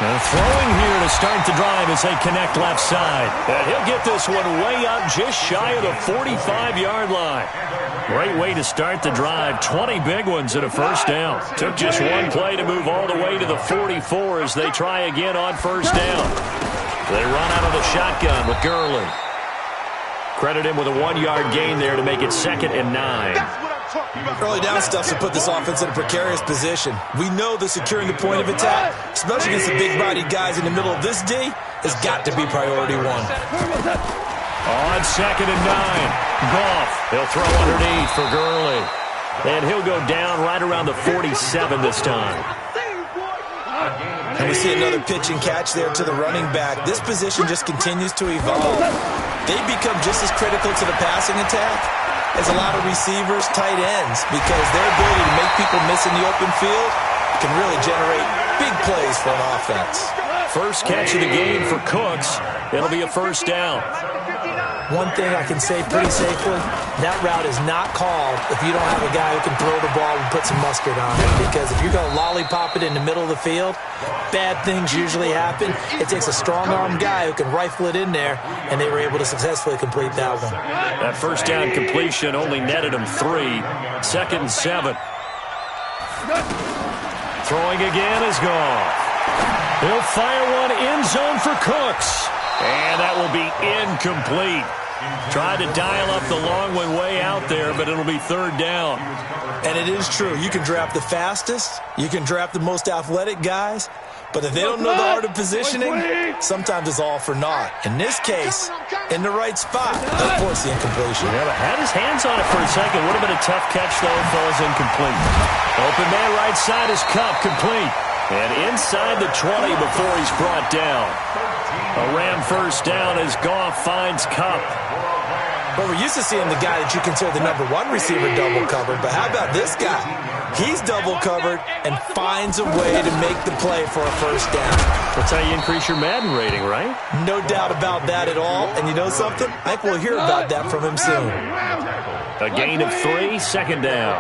And throwing here to start the drive as they connect left side. And he'll get this one way up just shy of the 45-yard line. Great way to start the drive. 20 big ones at a 1st down. Took just 1 play to move all the way to the 44 as they try again on 1st down. They run out of the shotgun with Gurley. Credit him with a 1-yard gain there to make it 2nd and 9. Early down stuff to put this offense in a precarious position. We know that securing the point of attack, especially against the big-bodied guys in the middle of this D, has got to be priority 1. On 2nd and 9, Goff. He'll throw underneath for Gurley. And he'll go down right around the 47 this time. And we see another pitch and catch there to the running back. This position just continues to evolve. They become just as critical to the passing attack as a lot of receivers, tight ends, because their ability to make people miss in the open field can really generate big plays for an offense. First catch of the game for Cooks. It'll be a 1st down. One thing I can say pretty safely, that route is not called if you don't have a guy who can throw the ball and put some mustard on it. Because if you're going to lollipop it in the middle of the field, bad things usually happen. It takes a strong-armed guy who can rifle it in there, and they were able to successfully complete that one. That 1st down completion only netted him 3. 2nd and 7. Throwing again is Goff. He'll fire one end zone for Cooks. And that will be incomplete. Tried to dial up the long one way out there, but it'll be third down. And it is true. You can draft the fastest. You can draft the most athletic guys. But if they don't know the art of positioning, sometimes it's all for naught. In this case, in the right spot, of course the incompletion. Yeah, but had his hands on it for a second. Would have been a tough catch, though. Falls incomplete. Open man right side is Cup, complete. And inside the 20 before he's brought down. A Ram first down as Goff finds Cup. Well, we're used to seeing the guy that you consider the number one receiver double covered, but how about this guy? He's double covered and finds a way to make the play for a first down. That's how you increase your Madden rating, right? No doubt about that at all. And you know something? I think we'll hear about that from him soon. A gain of 3, second down.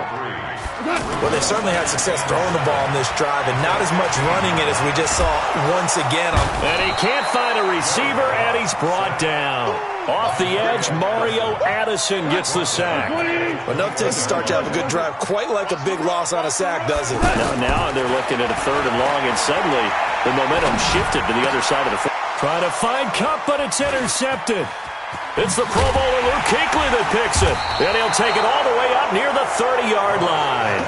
Well, they certainly had success throwing the ball in this drive, and not as much running it as we just saw once again. And he can't find a receiver, and he's brought down. Off the edge, Mario Addison gets the sack. Well, enough takes to start to have a good drive, quite like a big loss on a sack, does it? Now they're looking at a third and long, and suddenly the momentum shifted to the other side of the field. Trying to find Cup, but it's intercepted. It's the Pro Bowler Luke Kuechly that picks it. And he'll take it all the way up near the 30-yard line.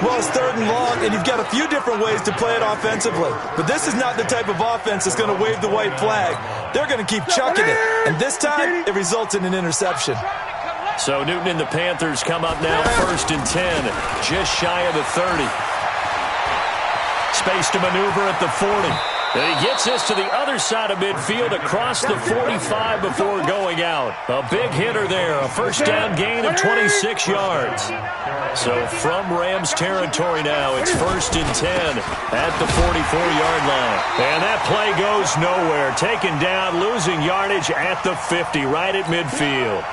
Well, it's third and long, and you've got a few different ways to play it offensively. But this is not the type of offense that's going to wave the white flag. They're going to keep chucking it. And this time, it results in an interception. So Newton and the Panthers come up now first and 10, just shy of the 30. Space to maneuver at the 40. And he gets this to the other side of midfield across the 45 before going out. A big hitter there, a first down gain of 26 yards. So from Rams territory now, it's first and 10 at the 44-yard line. And that play goes nowhere. Taken down, losing yardage at the 50, right at midfield.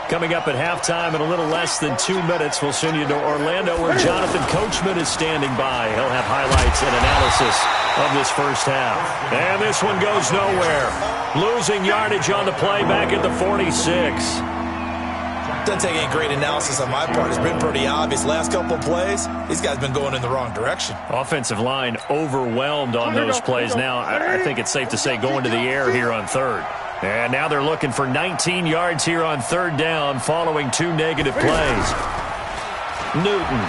Coming up at halftime in a little less than 2 minutes, we'll send you to Orlando where Jonathan Coachman is standing by. He'll have highlights and analysis of this first half. And this one goes nowhere. Losing yardage on the play back at the 46. Doesn't take any great analysis on my part. It's been pretty obvious. Last couple of plays, these guys have been going in the wrong direction. Offensive line overwhelmed on those plays. Now, I think it's safe to say going to the air here on third. And now they're looking for 19 yards here on third down following 2 negative plays. Newton.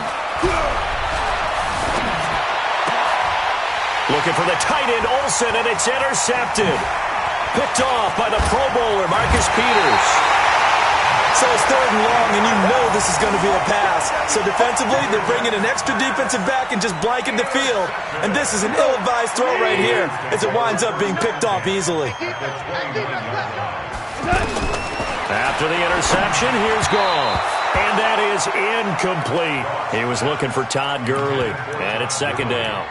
Looking for the tight end, Olsen, and it's intercepted. Picked off by the Pro Bowler, Marcus Peters. So it's third and long, and you know this is going to be a pass. So defensively, they're bringing an extra defensive back and just blanking the field. And this is an ill-advised throw right here as it winds up being picked off easily. After the interception, here's Goff. And that is incomplete. He was looking for Todd Gurley. And it's second down.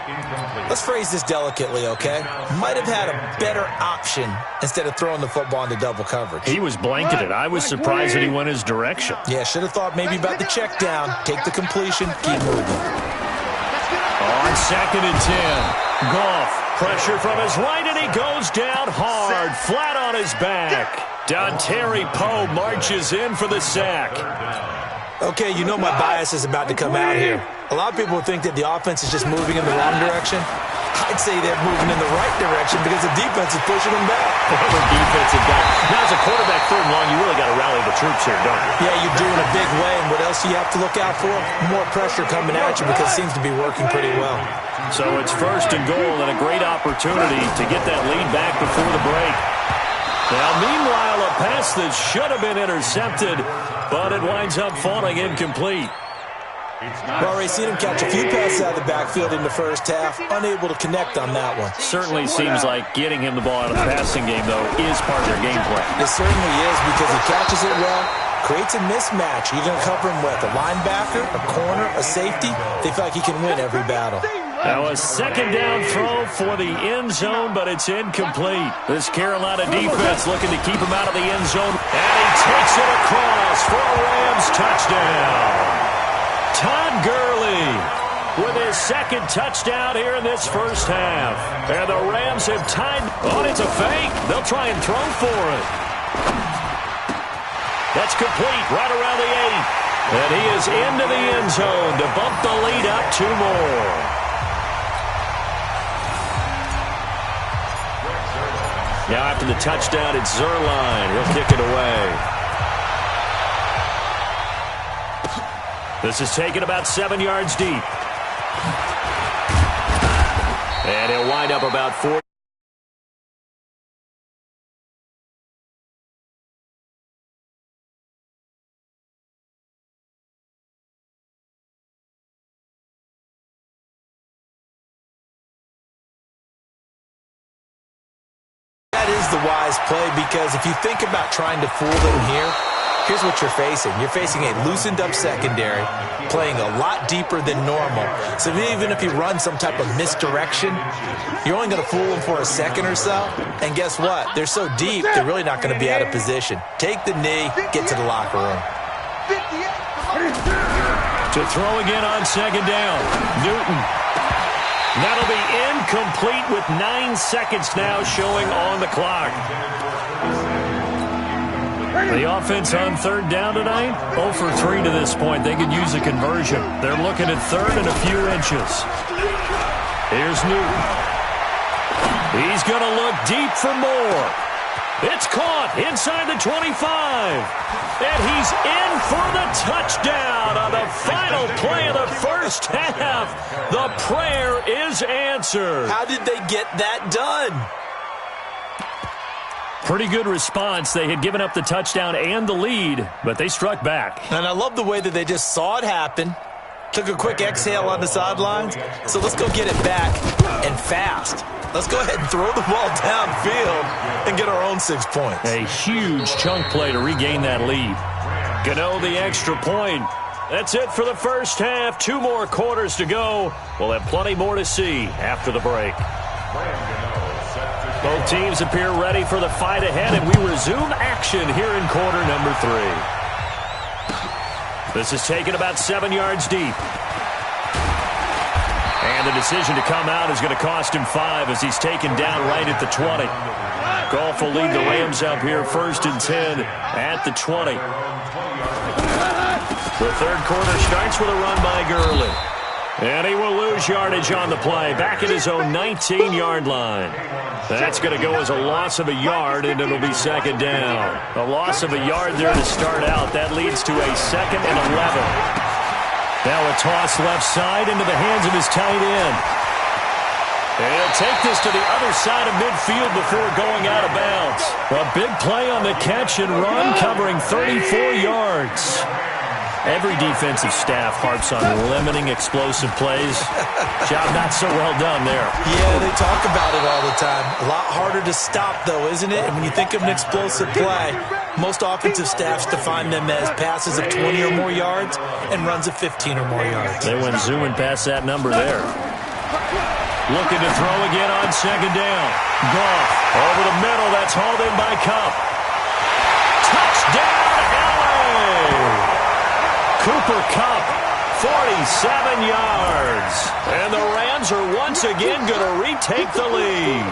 Let's phrase this delicately, okay? Might have had a better option instead of throwing the football into double coverage. He was blanketed. I was surprised that he went his direction. Yeah, should have thought maybe about the check down. Take the completion, keep moving. On second and 10. Goff, pressure from his right, and he goes down hard, flat on his back. Dontari Poe marches in for the sack. Okay, you know my bias is about to come out here. A lot of people would think that the offense is just moving in the wrong direction. I'd say they're moving in the right direction because the defense is pushing them back. The defensive guy. Now, as a quarterback third and long, you really got to rally the troops here, don't you? Yeah, you do in a big way. And what else do you have to look out for? More pressure coming at you because it seems to be working pretty well. So it's first and goal and a great opportunity to get that lead back before the break. Now, meanwhile, a pass that should have been intercepted, but it winds up falling incomplete. We've already seen him catch a few passes out of the backfield in the first half, unable to connect on that one. Certainly seems like getting him the ball out of the passing game, though, is part of their game plan. It certainly is because he catches it well, creates a mismatch. You're going to cover him with a linebacker, a corner, a safety. They feel like he can win every battle. Now a second down throw for the end zone, but it's incomplete. This Carolina defense looking to keep him out of the end zone. And he takes it across for a Rams touchdown. Todd Gurley with his second touchdown here in this first half. And the Rams have tied. Oh, it's a fake. They'll try and throw for it. That's complete right around the 8. And he is into the end zone to bump the lead up 2 more. Now after the touchdown, it's Zerline. He'll kick it away. This is taken about 7 yards deep. And he'll wind up about 4. That is the wise play, because if you think about trying to fool them here, here's what you're facing. You're facing a loosened-up secondary, playing a lot deeper than normal. So even if you run some type of misdirection, you're only going to fool them for a second or so. And guess what? They're so deep, they're really not going to be out of position. Take the knee, get to the locker room. To throw again on second down. Newton. That'll be incomplete with 9 seconds now showing on the clock. The offense on third down tonight, 0 for 3 to this point. They could use a conversion. They're looking at third and a few inches. Here's Newton. He's going to look deep for more. It's caught inside the 25. And he's in for the touchdown on the final play of the first half. The prayer is answered. How did they get that done? Pretty good response. They had given up the touchdown and the lead, but they struck back. And I love the way that they just saw it happen, took a quick exhale on the sidelines. So let's go get it back, and fast. Let's go ahead and throw the ball downfield and get our own 6 points. A huge chunk play to regain that lead. Gano the extra point. That's it for the first half. 2 more quarters to go. We'll have plenty more to see after the break. Both teams appear ready for the fight ahead, and we resume action here in quarter number 3. This is taken about 7 yards deep. And the decision to come out is going to cost him 5 as he's taken down right at the 20. Goff will lead the Rams up here 1st and 10 at the 20. The third quarter starts with a run by Gurley. And he will lose yardage on the play, back at his own 19-yard line. That's going to go as a loss of a yard, and it'll be second down. A loss of a yard there to start out. That leads to a 2nd and 11. Now a toss left side into the hands of his tight end. And he'll take this to the other side of midfield before going out of bounds. A big play on the catch and run, covering 34 yards. Every defensive staff harps on limiting explosive plays. Job not so well done there. Yeah, they talk about it all the time. A lot harder to stop, though, isn't it? And when you think of an explosive play, most offensive staffs define them as passes of 20 or more yards and runs of 15 or more yards. They went zooming past that number there. Looking to throw again on second down. Goff over the middle. That's hauled in by Kupp. Touchdown, LA! Cooper Kupp, 47 yards. And the Rams are once again going to retake the lead.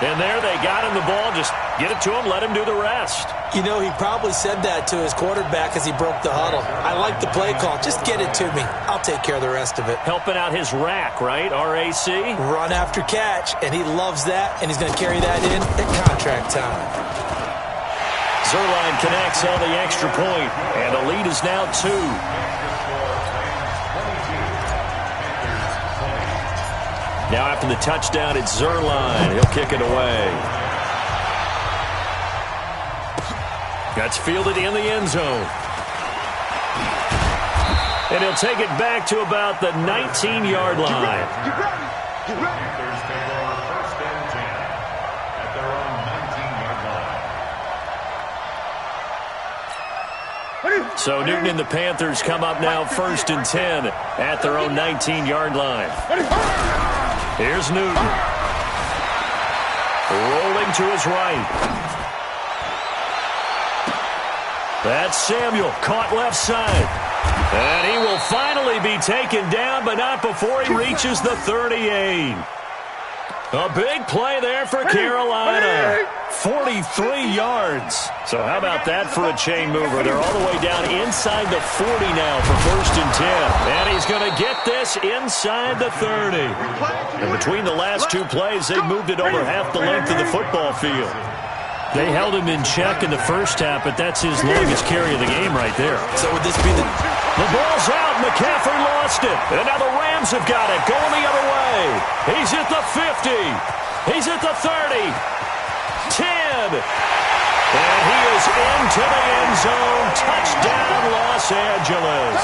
And there they got him the ball. Just get it to him, let him do the rest. You know, he probably said that to his quarterback as he broke the huddle. I like the play call. Just get it to me. I'll take care of the rest of it. Helping out his rack, right? R-A-C? Run after catch, and he loves that, and he's going to carry that in at contract time. Zerline connects on the extra point, and the lead is now 2. Now after the touchdown, it's Zerline. He'll kick it away. That's fielded in the end zone. And he'll take it back to about the 19-yard line. Get ready. So Newton and the Panthers come up now 1st and 10 at their own 19-yard line. Here's Newton. Rolling to his right. That's Samuel, caught left side. And he will finally be taken down, but not before he reaches the 38. A big play there for Carolina. 43 yards. So how about that for a chain mover? They're all the way down inside the 40 now for 1st and 10. And he's going to get this inside the 30. And between the last two plays, they moved it over half the length of the football field. They held him in check in the first half, but that's his longest carry of the game right there. So would this be the ball's out. McCaffrey lost it. And now the Rams have got it going the other way. He's at the 50. He's at the 30. 10. And he is into the end zone. Touchdown, Los Angeles.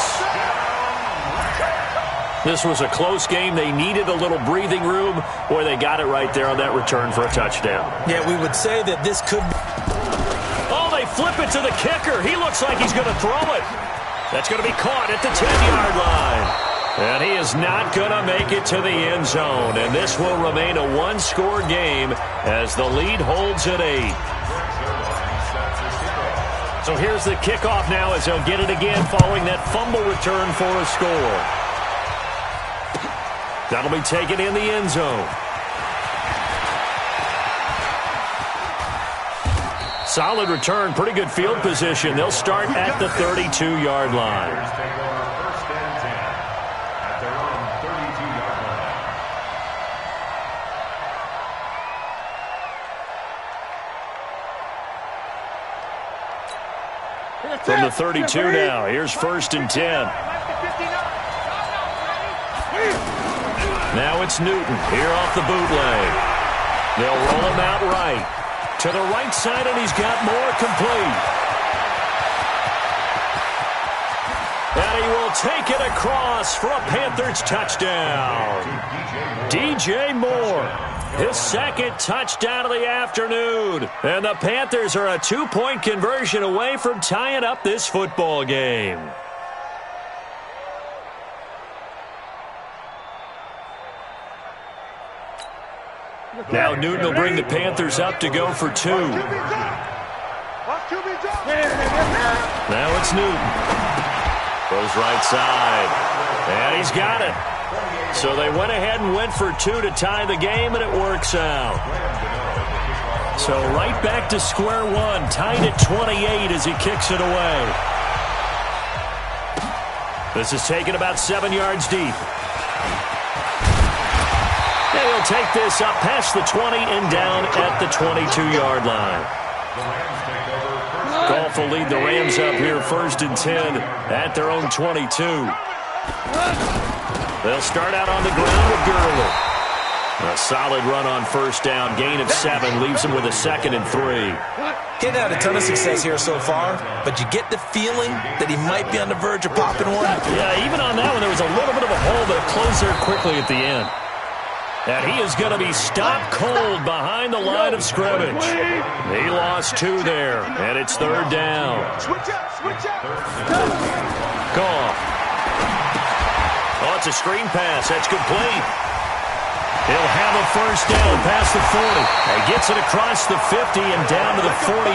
This was a close game. They needed a little breathing room. Boy, they got it right there on that return for a touchdown. Yeah, we would say that this could be... Oh, they flip it to the kicker. He looks like he's going to throw it. That's going to be caught at the 10-yard line. And he is not going to make it to the end zone. And this will remain a one-score game as the lead holds at 8. So here's the kickoff now as they'll get it again following that fumble return for a score. That'll be taken in the end zone. Solid return, pretty good field position. They'll start at the 32-yard line. From the 32 now, here's 1st and 10. Now it's Newton here off the bootleg. They'll roll him out right. To the right side, and he's got more complete. And he will take it across for a Panthers touchdown. DJ Moore, his second touchdown of the afternoon. And the Panthers are a 2-point conversion away from tying up this football game. Now Newton will bring the Panthers up to go for 2. Now it's Newton. Goes right side. And he's got it. So they went ahead and went for 2 to tie the game, and it works out. So right back to square one, tied at 28 as he kicks it away. This is taken about 7 yards deep. He'll take this up past the 20 and down at the 22-yard line. Goff will lead the Rams up here 1st and 10 at their own 22. They'll start out on the ground with Gurley. A solid run on 1st down. Gain of 7 leaves him with a 2nd and 3. He's had a ton of success here so far, but you get the feeling that he might be on the verge of popping one. Yeah, even on that one, there was a little bit of a hole, but it closed there quickly at the end. And he is going to be stopped cold behind the line of scrimmage. He lost 2 there, and it's 3rd down. Goff. Oh, it's a screen pass. That's complete. He'll have a 1st down past the 40. And gets it across the 50 and down to the 48.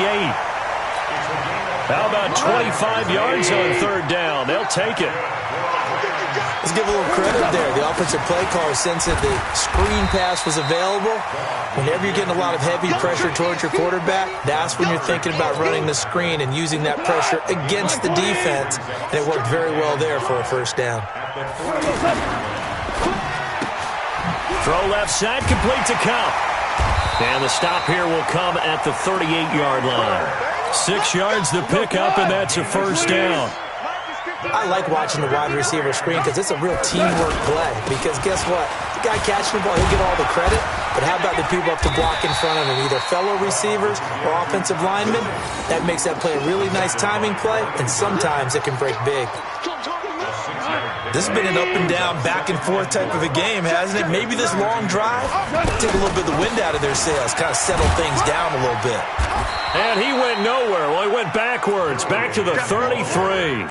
How about 25 yards on 3rd down? They'll take it. Let's give a little credit there. The offensive play caller sensed that the screen pass was available. Whenever you're getting a lot of heavy pressure towards your quarterback, that's when you're thinking about running the screen and using that pressure against the defense. And it worked very well there for a 1st down. Throw left side, complete to Cup. And the stop here will come at the 38-yard line. 6 yards to pick up, and that's a 1st down. I like watching the wide receiver screen because it's a real teamwork play. Because guess what? The guy catching the ball, he'll get all the credit. But how about the people up to block in front of him, either fellow receivers or offensive linemen? That makes that play a really nice timing play, and sometimes it can break big. This has been an up and down, back and forth type of a game, hasn't it? Maybe this long drive take a little bit of the wind out of their sails, kind of settle things down a little bit. And he went nowhere. Well, he went backwards, back to the 33.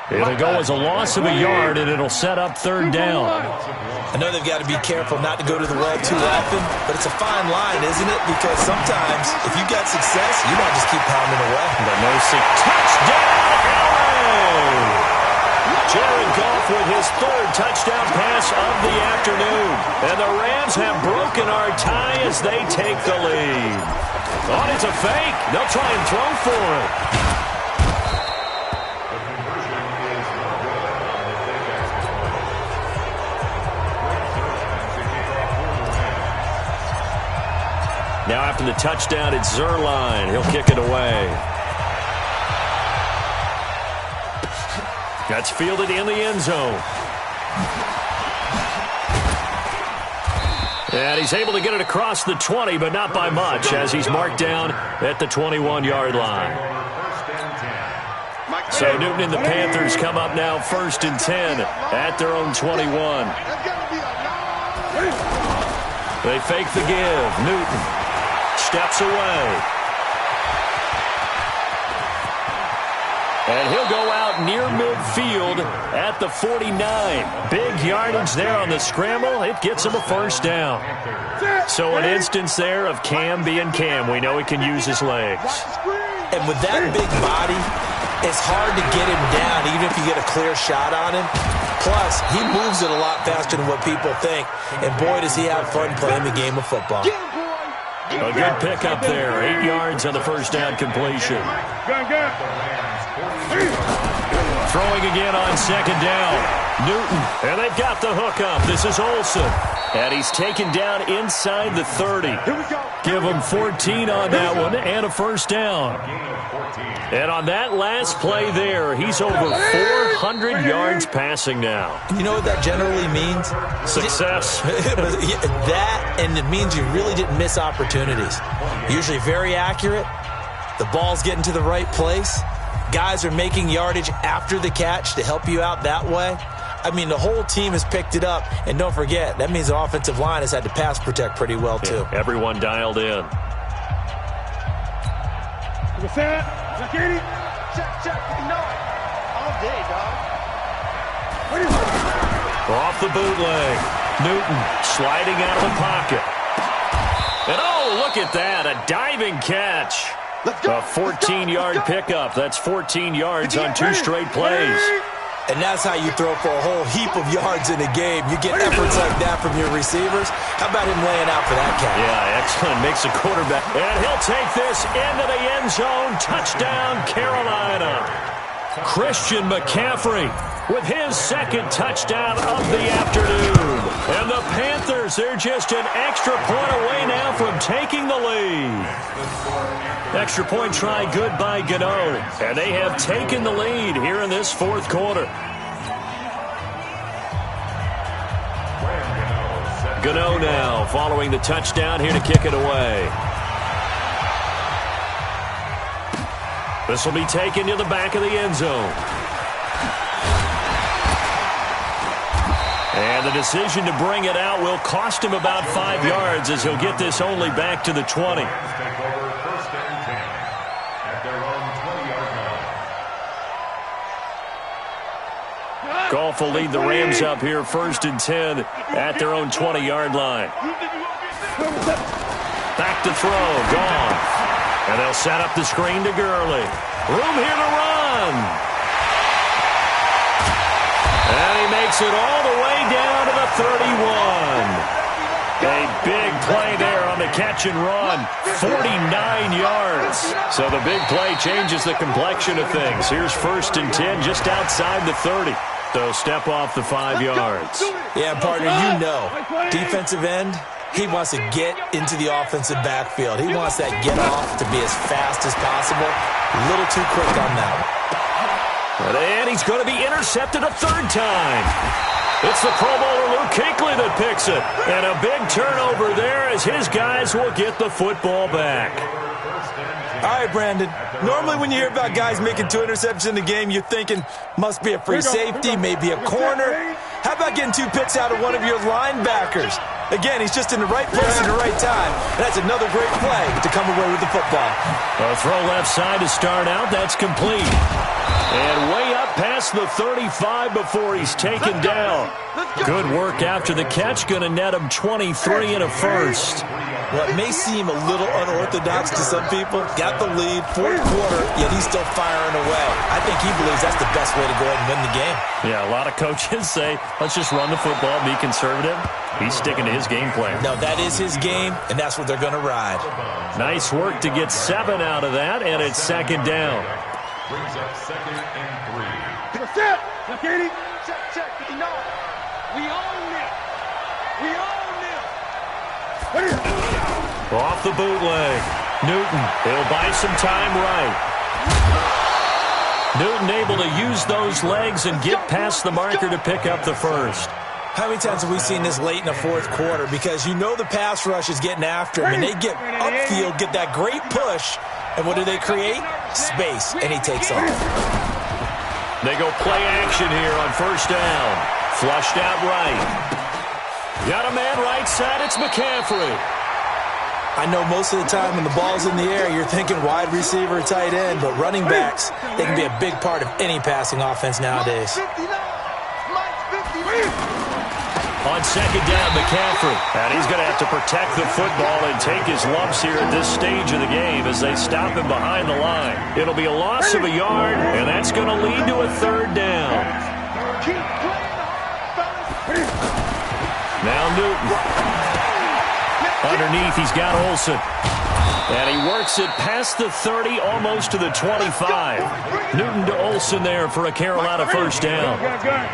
It'll go as a loss of a yard, and it'll set up 3rd down. I know they've got to be careful not to go to the well too often, but it's a fine line, isn't it? Because sometimes, if you got success, you might just keep pounding away. The mercy. Touchdown, LA! Jared Goff with his 3rd touchdown pass of the afternoon. And the Rams have broken our tie as they take the lead. Oh, it's a fake. They'll try and throw for it. Now after the touchdown, it's Zerline. He'll kick it away. That's fielded in the end zone. And he's able to get it across the 20, but not by much, as he's marked down at the 21-yard line. So Newton and the Panthers come up now 1st and 10 at their own 21. They fake the give. Newton steps away. And he'll go out near midfield at the 49. Big yardage there on the scramble. It gets him a first down. So an instance there of Cam being Cam. We know he can use his legs. And with that big body, it's hard to get him down, even if you get a clear shot on him. Plus, he moves it a lot faster than what people think. And boy, does he have fun playing the game of football. A good pickup there. 8 yards on the first down completion. Throwing again on second down. Newton. And they've got the hook up. This is Olsen. And he's taken down inside the 30. Give him 14 on that one and a first down. And on that last play there, he's over 400 yards passing now. You know what that generally means? Success. That, and it means you really didn't miss opportunities. Usually very accurate. The ball's getting to the right place. Guys are making yardage after the catch to help you out that way. I mean, the whole team has picked it up. And don't forget, that means the offensive line has had to pass protect pretty well, too. Yeah, everyone dialed in. Check, Check. All day, dog. Off the bootleg. Newton sliding out of the pocket. And oh, look at that. A diving catch. A 14-yard pickup. That's 14 yards on 2 straight plays. And that's how you throw for a whole heap of yards in a game. You get efforts like that from your receivers. How about him laying out for that catch? Yeah, excellent. Makes the quarterback. And he'll take this into the end zone. Touchdown, Carolina. Christian McCaffrey with his second touchdown of the afternoon. And the Panthers, they're just an extra point away now from taking the lead. Extra point try good by Gano. And they have taken the lead here in this fourth quarter. Gano now following the touchdown here to kick it away. This will be taken to the back of the end zone. And the decision to bring it out will cost him about 5 yards as he'll get this only back to the 20. Goff will lead the Rams up here 1st and 10 at their own 20-yard line. Back to throw. Goff. And they'll set up the screen to Gurley. Room here to run. And he makes it all the way down to the 31. A big play there on the catch and run. 49 yards. So the big play changes the complexion of things. Here's 1st and 10 just outside the 30. So step off the 5 yards. Yeah, partner, you know, defensive end, he wants to get into the offensive backfield. He wants that get off to be as fast as possible. A little too quick on that one. And he's going to be intercepted a 3rd time. It's the Pro Bowler Luke Kuechly that picks it. And a big turnover there as his guys will get the football back. All right, Brandon. Normally when you hear about guys making 2 interceptions in the game, you're thinking must be a free safety, maybe a corner. How about getting 2 picks out of one of your linebackers? Again, he's just in the right place at the right time. And that's another great play to come away with the football. A throw left side to start out. That's complete. And way up past past the 35 before he's taken down. Good work after the catch. Going to net him 23 and a first. What may seem a little unorthodox to some people, got the lead, fourth quarter, yet he's still firing away. I think he believes that's the best way to go ahead and win the game. Yeah, a lot of coaches say, let's just run the football, be conservative. He's sticking to his game plan. No, that is his game, and that's what they're going to ride. Nice work to get 7 out of that, and it's second down. Brings up 2nd and 3. Check, check, 59. We own it. We own it. Off the bootleg. Newton, he'll buy some time right. Newton able to use those legs and get past the marker to pick up the first. How many times have we seen this late in the fourth quarter? Because you know the pass rush is getting after him, and they get upfield, get that great push, and what do they create? Space, and he takes off. They go play action here on first down. Flushed out right. Got a man right side, it's McCaffrey. I know most of the time when the ball's in the air, you're thinking wide receiver, tight end, but running backs, they can be a big part of any passing offense nowadays. On second down, McCaffrey. And he's going to have to protect the football and take his lumps here at this stage of the game as they stop him behind the line. It'll be a loss of a yard, and that's going to lead to a third down. Now Newton. Underneath, he's got Olsen. And he works it past the 30, almost to the 25. Newton to Olsen there for a Carolina first down.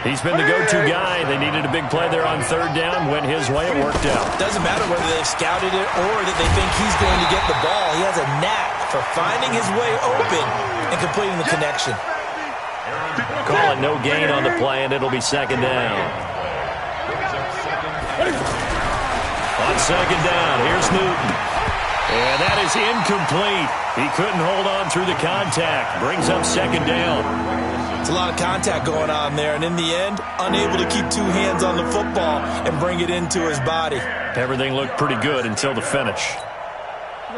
He's been the go-to guy. They needed a big play there on third down. Went his way, it worked out. Doesn't matter whether they've scouted it or that they think he's going to get the ball. He has a knack for finding his way open and completing the connection. Call it no gain on the play, and it'll be second down. On second down, here's Newton. And that is incomplete. He couldn't hold on through the contact. Brings up second down. It's a lot of contact going on there, and in the end, unable to keep two hands on the football and bring it into his body. Everything looked pretty good until the finish.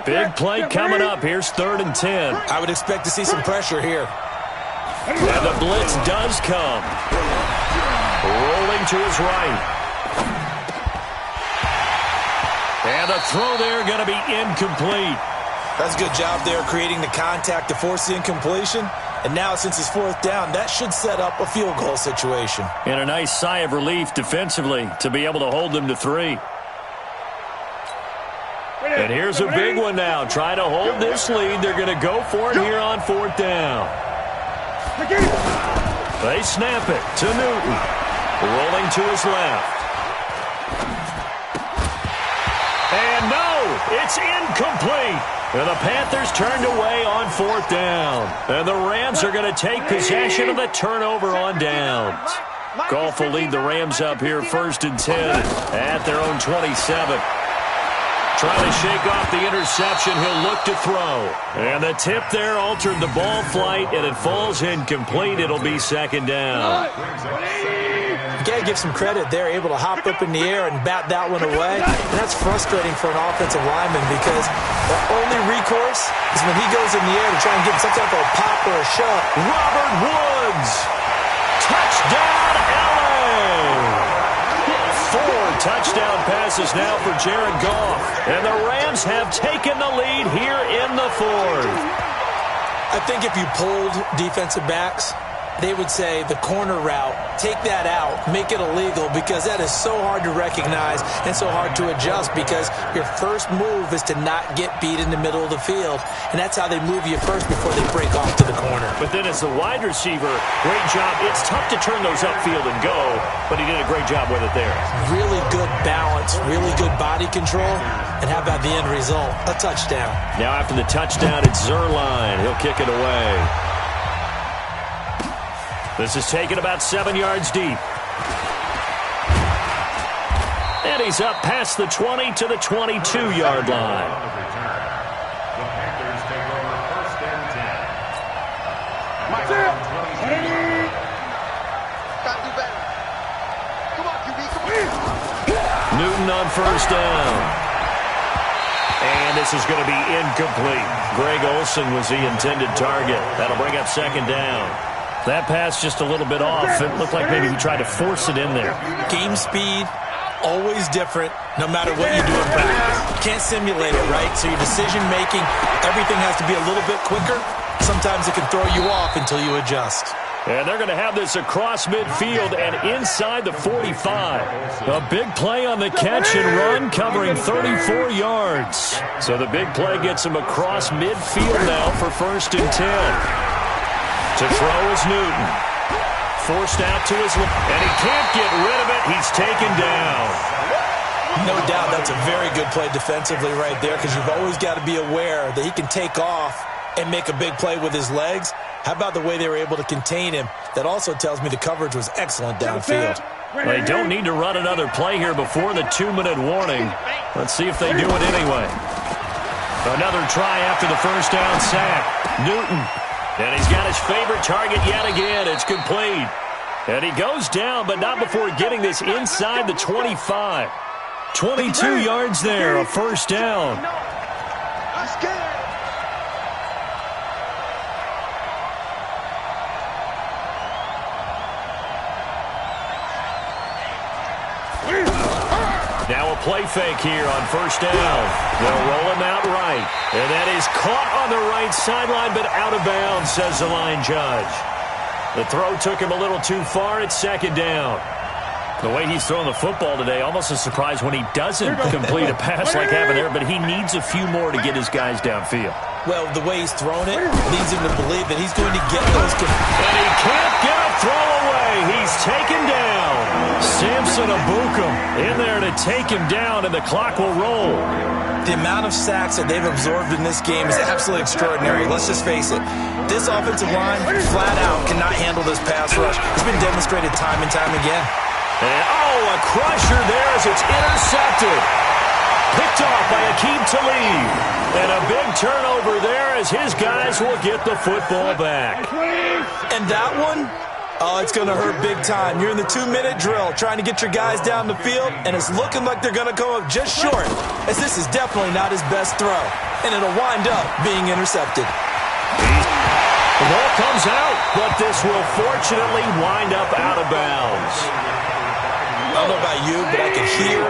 Big play coming up. Here's 3rd and 10. I would expect to see some pressure here. And the blitz does come. Rolling to his right. And the throw there going to be incomplete. That's a good job there creating the contact to force the incompletion. And now since it's fourth down, that should set up a field goal situation. And a nice sigh of relief defensively to be able to hold them to 3. And here's a big one now. Trying to hold this lead. They're going to go for it here on fourth down. They snap it to Newton. Rolling to his left. And no, it's incomplete. And the Panthers turned away on fourth down. And the Rams are going to take possession of the turnover on downs. Goff will lead the Rams up here 1st and 10 at their own 27. Trying to shake off the interception, he'll look to throw. And the tip there altered the ball flight, and it falls incomplete. It'll be second down. You got to give some credit. They're able to hop up in the air and bat that one away. And that's frustrating for an offensive lineman because the only recourse is when he goes in the air to try and get some type of a pop or a shove. Robert Woods. Touchdown, LA. 4 touchdown passes now for Jared Goff. And the Rams have taken the lead here in the 4th. I think if you polled defensive backs, they would say the corner route, take that out, make it illegal, because that is so hard to recognize and so hard to adjust because your first move is to not get beat in the middle of the field. And that's how they move you first before they break off to the corner. But then as a wide receiver, great job. It's tough to turn those upfield and go, but he did a great job with it there. Really good balance, really good body control. And how about the end result? A touchdown. Now after the touchdown, it's Zerline. He'll kick it away. This is taken about 7 yards deep. And he's up past the 20 to the 22-yard line. The Panthers take over 1st and 10. Gotta do better. Come on, QB, come on. Newton on first down. And this is going to be incomplete. Greg Olsen was the intended target. That'll bring up second down. That pass just a little bit off. It looked like maybe he tried to force it in there. Game speed, always different, no matter what you do in practice. You can't simulate it, right? So your decision-making, everything has to be a little bit quicker. Sometimes it can throw you off until you adjust. And they're going to have this across midfield and inside the 45. A big play on the catch and run, covering 34 yards. So the big play gets him across midfield now for 1st and 10. To throw is Newton. Forced out to his left, and he can't get rid of it. He's taken down. No doubt that's a very good play defensively right there, because you've always got to be aware that he can take off and make a big play with his legs. How about the way they were able to contain him? That also tells me the coverage was excellent downfield. They don't need to run another play here before the 2-minute warning. Let's see if they do it anyway. Another try after the first down sack. Newton. And he's got his favorite target yet again. It's complete. And he goes down, but not before getting this inside the 25. 22 yards there, a first down. Now a play fake here on first down. They'll roll him out right. And that is caught on the right sideline, but out of bounds, says the line judge. The throw took him a little too far. It's 2nd down. The way he's throwing the football today, almost a surprise when he doesn't complete a pass like happened there, but he needs a few more to get his guys downfield. Well, the way he's thrown it leads him to believe that he's going to get those. And he can't get a throw away. He's taken down. Samson Abukum in there to take him down, and the clock will roll. The amount of sacks that they've absorbed in this game is absolutely extraordinary. Let's just face it. This offensive line, flat out, cannot handle this pass rush. It's been demonstrated time and time again. And, a crusher there as it's intercepted. Picked off by Akeem Talib. And a big turnover there as his guys will get the football back. And that one, it's going to hurt big time. You're in the 2-minute drill trying to get your guys down the field, and it's looking like they're going to come up just short, as this is definitely not his best throw. And it'll wind up being intercepted. The ball comes out, but this will fortunately wind up out of bounds. I don't know about you, but I can hear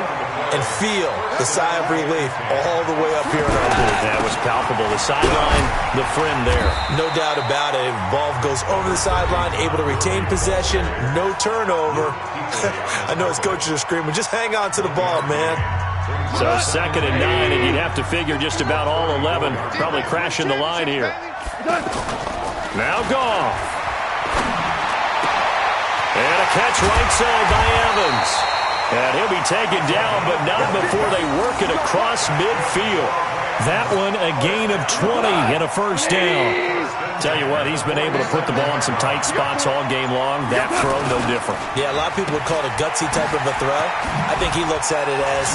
and feel the sigh of relief all the way up here in our booth. That was palpable. The sideline, the friend there. No doubt about it. Ball goes over the sideline, able to retain possession, no turnover. I know his coaches are screaming, just hang on to the ball, man. So 2nd and 9, and you'd have to figure just about all 11 probably crashing the line here. Now Goff. And a catch right side by Evans. And he'll be taken down, but not before they work it across midfield. That one a gain of 20 and a first down. Tell you what, he's been able to put the ball in some tight spots all game long. That throw, no different. Yeah, a lot of people would call it a gutsy type of a throw. I think he looks at it as,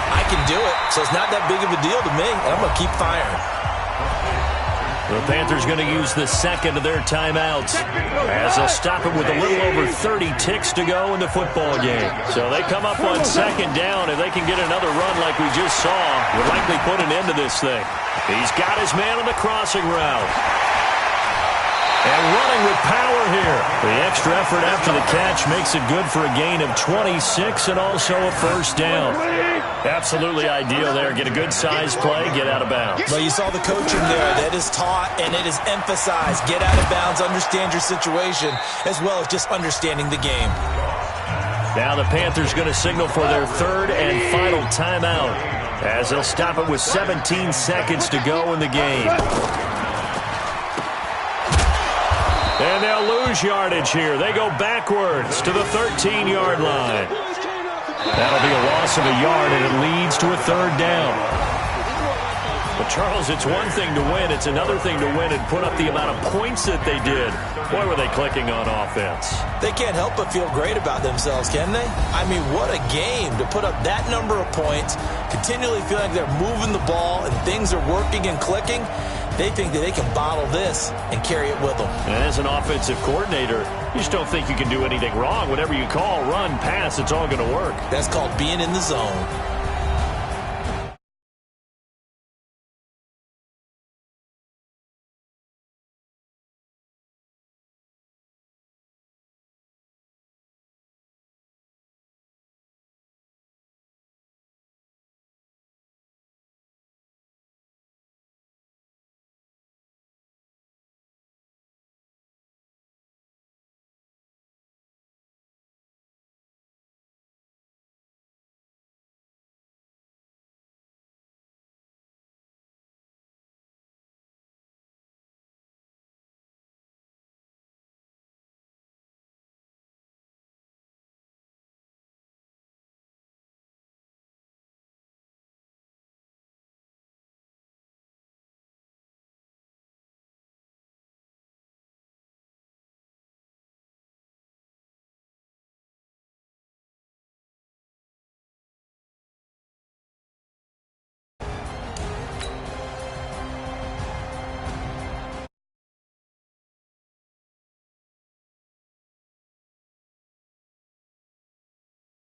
I can do it, so it's not that big of a deal to me, and I'm going to keep firing. The Panthers going to use the 2nd of their timeouts as they'll stop it with a little over 30 ticks to go in the football game. So they come up on 2nd down. If they can get another run like we just saw, would likely put an end to this thing. He's got his man on the crossing route. And running with power here. The extra effort after the catch makes it good for a gain of 26 and also a first down. Absolutely ideal there. Get a good size play, get out of bounds. Well, you saw the coaching there. That is taught and it is emphasized. Get out of bounds, understand your situation, as well as just understanding the game. Now the Panthers going to signal for their 3rd and final timeout as they'll stop it with 17 seconds to go in the game. And they'll lose yardage here. They go backwards to the 13-yard line. That'll be a loss of a yard, and it leads to a 3rd down. But, Charles, it's one thing to win. It's another thing to win and put up the amount of points that they did. Boy, were they clicking on offense. They can't help but feel great about themselves, can they? I mean, what a game to put up that number of points, continually feeling like they're moving the ball and things are working and clicking. They think that they can bottle this and carry it with them. And as an offensive coordinator, you just don't think you can do anything wrong. Whatever you call, run, pass, it's all going to work. That's called being in the zone.